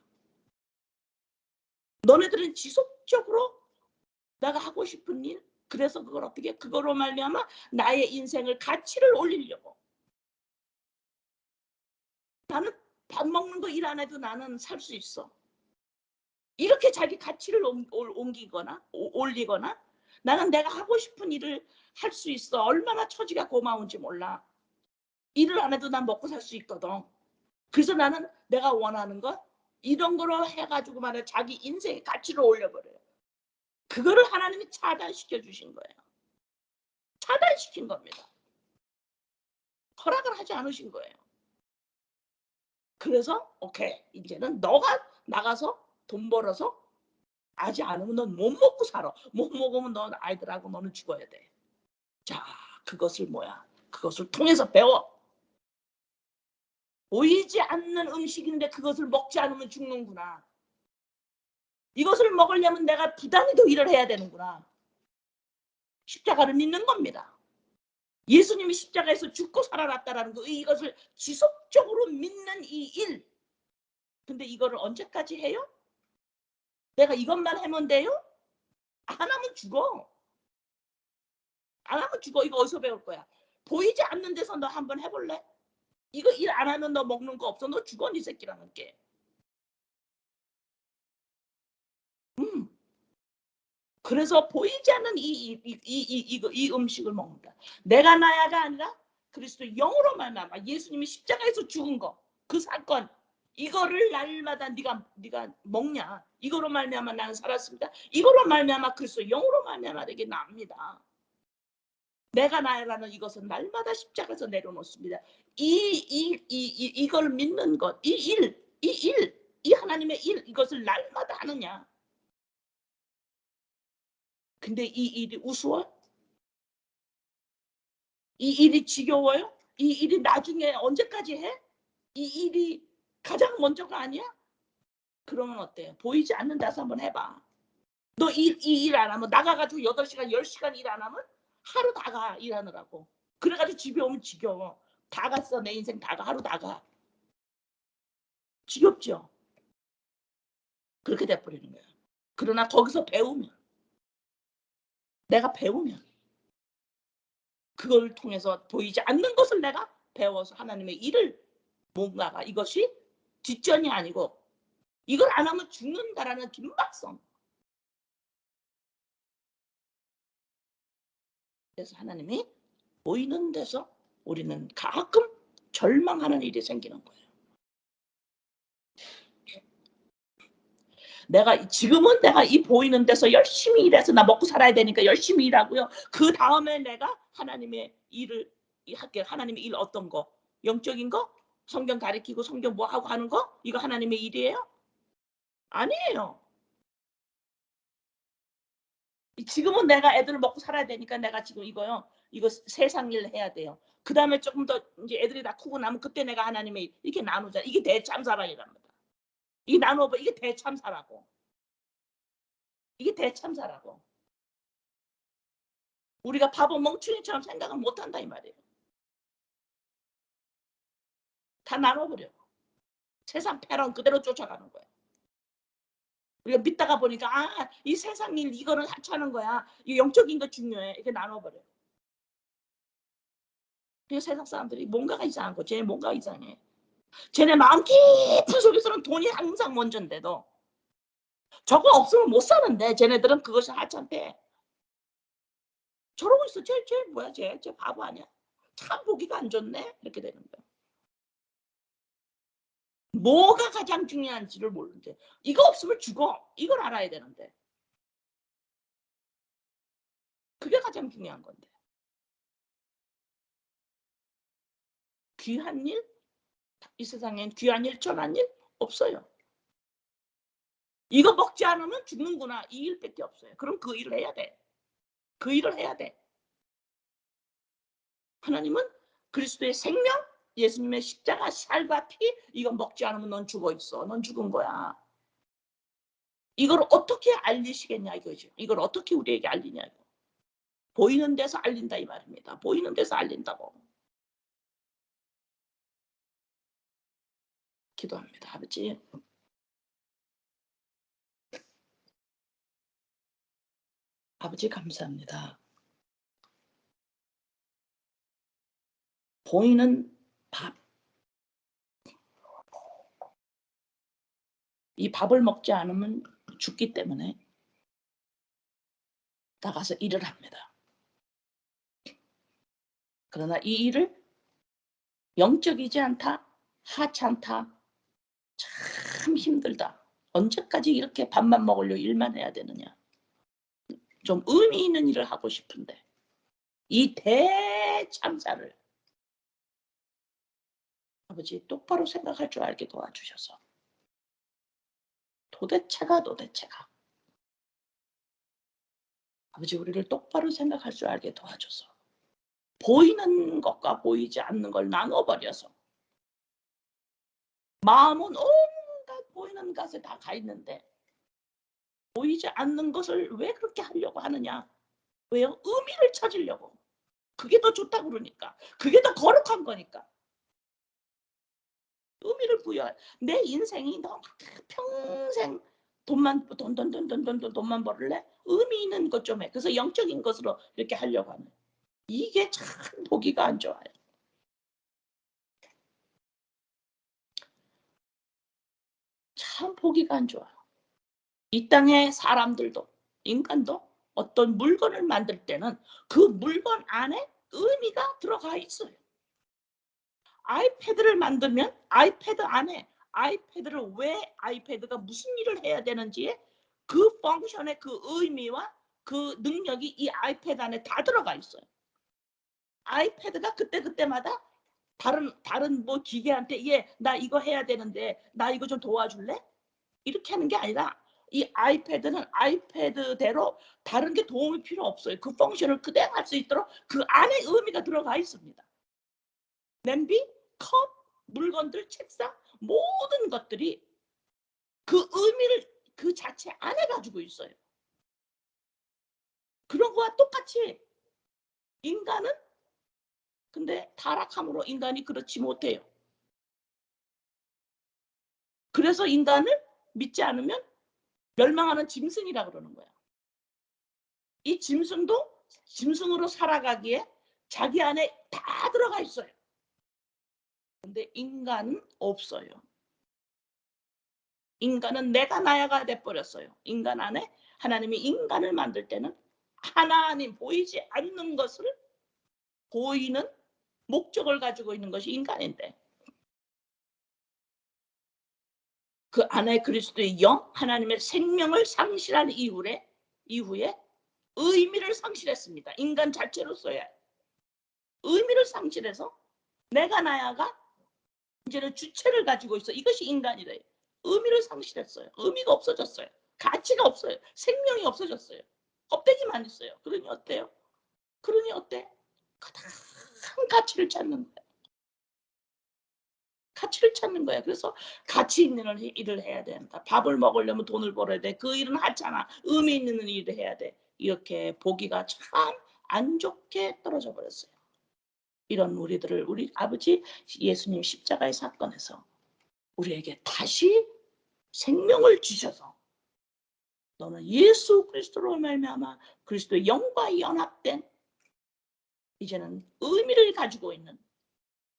너네들은 지속적으로 내가 하고 싶은 일, 그래서 그걸 어떻게 그거로 말미암아 나의 인생을 가치를 올리려고. 나는 밥 먹는 거 일 안 해도 나는 살 수 있어. 이렇게 자기 가치를 옮기거나 올리거나 나는 내가 하고 싶은 일을 할 수 있어. 얼마나 처지가 고마운지 몰라. 일을 안 해도 난 먹고 살 수 있거든. 그래서 나는 내가 원하는 거 이런 거로 해가지고 말해 자기 인생의 가치를 올려버려요. 그거를 하나님이 차단시켜 주신 거예요. 차단시킨 겁니다. 허락을 하지 않으신 거예요. 그래서 오케이 이제는 너가 나가서 돈 벌어서 하지 않으면 넌 못 먹고 살아. 못 먹으면 넌 아이들하고 너는 죽어야 돼. 자 그것을 뭐야? 그것을 통해서 배워. 보이지 않는 음식인데 그것을 먹지 않으면 죽는구나. 이것을 먹으려면 내가 부단히 더 일을 해야 되는구나. 십자가를 믿는 겁니다. 예수님이 십자가에서 죽고 살아났다라는 거, 이것을 지속적으로 믿는 이 일. 근데 이거를 언제까지 해요? 내가 이것만 하면 돼요? 안 하면 죽어. 안 하면 죽어. 이거 어디서 배울 거야? 보이지 않는 데서 너 한번 해볼래? 이거 일 안 하면 너 먹는 거 없어. 너 죽어, 네 새끼랑 함께. 그래서 보이지 않는 이 음식을 먹는다. 내가 나야가 아니라 그리스도 영으로 말미암아 예수님이 십자가에서 죽은 거, 그 사건, 이거를 날마다 네가 먹냐? 이거로 말미암아 나는 살았습니다. 이거로 말미암아 그리스도 영으로 말미암아 되게 납니다. 내가 나야라는 이것은 날마다 십자가에서 내려놓습니다. 이걸 믿는 것, 이 하나님의 일, 이것을 날마다 하느냐? 근데 이 일이 우스워? 이 일이 지겨워요? 이 일이 나중에 언제까지 해? 이 일이 가장 먼저가 아니야? 그러면 어때요? 보이지 않는 데서 한번 해봐. 너 이 일 안 하면 나가가지고 8시간 10시간 일 안 하면 하루 다 가 일하느라고. 그래가지고 집에 오면 지겨워. 다 갔어. 내 인생 다 가. 하루 다 가. 지겹죠? 그렇게 돼버리는 거야. 그러나 거기서 배우면, 내가 배우면 그걸 통해서 보이지 않는 것을 내가 배워서 하나님의 일을, 뭔가가 이것이 뒷전이 아니고 이걸 안 하면 죽는다라는 긴박성. 그래서 하나님이 보이는 데서 우리는 가끔 절망하는 일이 생기는 거예요. 지금은 내가 이 보이는 데서 열심히 일해서 나 먹고 살아야 되니까 열심히 일하고요. 그 다음에 내가 하나님의 일을 할게요. 하나님의 일 어떤 거? 영적인 거? 성경 가리키고 성경 뭐 하고 하는 거? 이거 하나님의 일이에요? 아니에요. 지금은 내가 애들을 먹고 살아야 되니까 내가 지금 이거요. 이거 세상 일 해야 돼요. 그 다음에 조금 더 이제 애들이 다 크고 나면 그때 내가 하나님의 일 이렇게 나누자. 이게 대참사랑이랍니다. 이 나눠봐. 이게 대참사라고. 이게 대참사라고. 우리가 바보 멍충이처럼 생각은 못한다 이 말이에요. 다 나눠버려. 세상 패런 그대로 쫓아가는 거야. 우리가 믿다가 보니까 이 세상 일 이거는 하찮은 거야. 이 영적인 거 중요해. 이렇게 나눠버려. 그래서 세상 사람들이 뭔가가 이상한 거. 쟤네 뭔가 이상해. 쟤네 마음 깊은 속에서는 돈이 항상 먼저인데도 저거 없으면 못 사는데 쟤네들은 그것이 하찮대. 저러고 있어. 쟤 뭐야 쟤 바보 아니야? 참 보기가 안 좋네. 이렇게 되는 거야. 뭐가 가장 중요한지를 모르는데 이거 없으면 죽어. 이걸 알아야 되는데 그게 가장 중요한 건데. 귀한 일? 이 세상엔 귀한 일, 천한 일 없어요. 이거 먹지 않으면 죽는구나. 이 일밖에 없어요. 그럼 그 일을 해야 돼. 그 일을 해야 돼. 하나님은 그리스도의 생명, 예수님의 십자가, 살과 피, 이거 먹지 않으면 넌 죽어 있어. 넌 죽은 거야. 이걸 어떻게 알리시겠냐 이거죠. 이걸 어떻게 우리에게 알리냐 이거. 보이는 데서 알린다 이 말입니다. 보이는 데서 알린다고. 기도합니다. 아버지. 아버지 감사합니다. 보이는 밥. 이 밥을 먹지 않으면 죽기 때문에 나가서 일을 합니다. 그러나 이 일을 영적이지 않다, 하찮다, 참 힘들다. 언제까지 이렇게 밥만 먹으려 일만 해야 되느냐. 좀 의미 있는 일을 하고 싶은데 이 대참사를 아버지 똑바로 생각할 줄 알게 도와주셔서 도대체가 아버지 우리를 똑바로 생각할 줄 알게 도와줘서 보이는 것과 보이지 않는 걸 나눠버려서 마음은 온갖 보이는 것에 다 가 있는데 보이지 않는 것을 왜 그렇게 하려고 하느냐? 왜요? 의미를 찾으려고. 그게 더 좋다고 그러니까. 그게 더 거룩한 거니까. 의미를 부여해. 내 인생이 너 평생 돈만 벌을래? 의미 있는 것 좀 해. 그래서 영적인 것으로 이렇게 하려고 하는. 이게 참 보기가 안 좋아요. 참 보기가 안 좋아요. 이 땅의 사람들도 인간도 어떤 물건을 만들 때는 그 물건 안에 의미가 들어가 있어요. 아이패드를 만들면 아이패드 안에 아이패드를 왜 아이패드가 무슨 일을 해야 되는지에 그 펑션의 그 의미와 그 능력이 이 아이패드 안에 다 들어가 있어요. 아이패드가 그때그때마다 다른 뭐 기계한테 "얘 나 이거 해야 되는데 나 이거 좀 도와줄래?" 이렇게 하는 게 아니라 이 아이패드는 아이패드대로 다른 게 도움이 필요 없어요. 그 펑션을 그대로 할 수 있도록 그 안에 의미가 들어가 있습니다. 냄비, 컵, 물건들, 책상 모든 것들이 그 의미를 그 자체 안에 가지고 있어요. 그런 거와 똑같이 인간은 근데 타락함으로 인간이 그렇지 못해요. 그래서 인간을 믿지 않으면 멸망하는 짐승이라 그러는 거야. 이 짐승도 짐승으로 살아가기에 자기 안에 다 들어가 있어요. 근데 인간은 없어요. 인간은 내가 나야가 돼 버렸어요. 인간 안에 하나님이 인간을 만들 때는 하나님 보이지 않는 것을 보이는 목적을 가지고 있는 것이 인간인데 그 안에 그리스도의 영 하나님의 생명을 상실한 이후에 의미를 상실했습니다. 인간 자체로서의 의미를 상실해서 내가 나야가 이제는 주체를 가지고 있어. 이것이 인간이래. 의미를 상실했어요. 의미가 없어졌어요. 가치가 없어요. 생명이 없어졌어요. 껍데기만 있어요. 그러니 어때요? 그러니 어때? 가장 가치를 찾는 거야. 가치를 찾는 거야. 그래서 가치 있는 일을 해야 된다. 밥을 먹으려면 돈을 벌어야 돼. 그 일은 하찮아. 의미 있는 일을 해야 돼. 이렇게 보기가 참 안 좋게 떨어져 버렸어요. 이런 우리들을 우리 아버지 예수님 십자가의 사건에서 우리에게 다시 생명을 주셔서 너는 예수 그리스도로 말미암아 그리스도의 영과 연합된 이제는 의미를 가지고 있는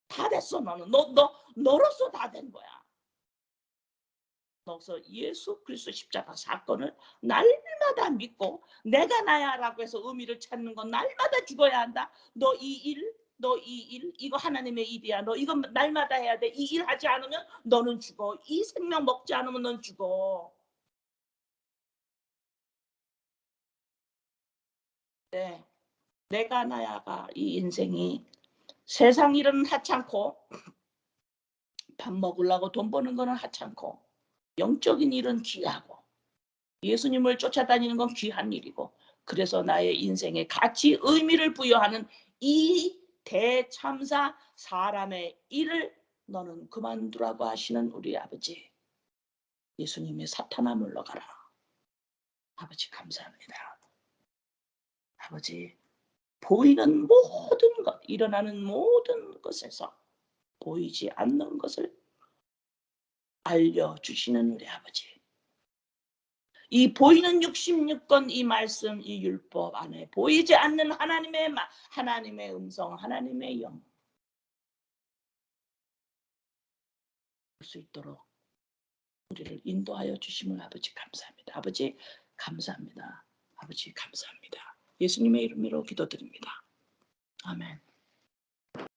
다 됐어 너는 너로서 다 된 거야. 그래서 예수 그리스도 십자가 사건을 날마다 믿고 내가 나야라고 해서 의미를 찾는 건 날마다 죽어야 한다. 너 이 일 이거 하나님의 일이야. 너 이거 날마다 해야 돼. 이 일 하지 않으면 너는 죽어. 이 생명 먹지 않으면 넌 죽어. 네. 내가 나야가 이 인생이 세상 일은 하찮고 밥 먹으려고 돈 버는 거는 하찮고 영적인 일은 귀하고 예수님을 쫓아다니는 건 귀한 일이고 그래서 나의 인생에 가치 의미를 부여하는 이 대참사 사람의 일을 너는 그만두라고 하시는 우리 아버지 예수님의 사탄아 물러가라. 아버지 감사합니다. 아버지 보이는 모든 것 일어나는 모든 것에서 보이지 않는 것을 알려주시는 우리 아버지 이 보이는 66권 이 말씀 이 율법 안에 보이지 않는 하나님의 음성 하나님의 영 볼 수 있도록 우리를 인도하여 주심을 아버지 감사합니다. 아버지 감사합니다. 아버지 감사합니다. 예수님의 이름으로 기도드립니다. 아멘.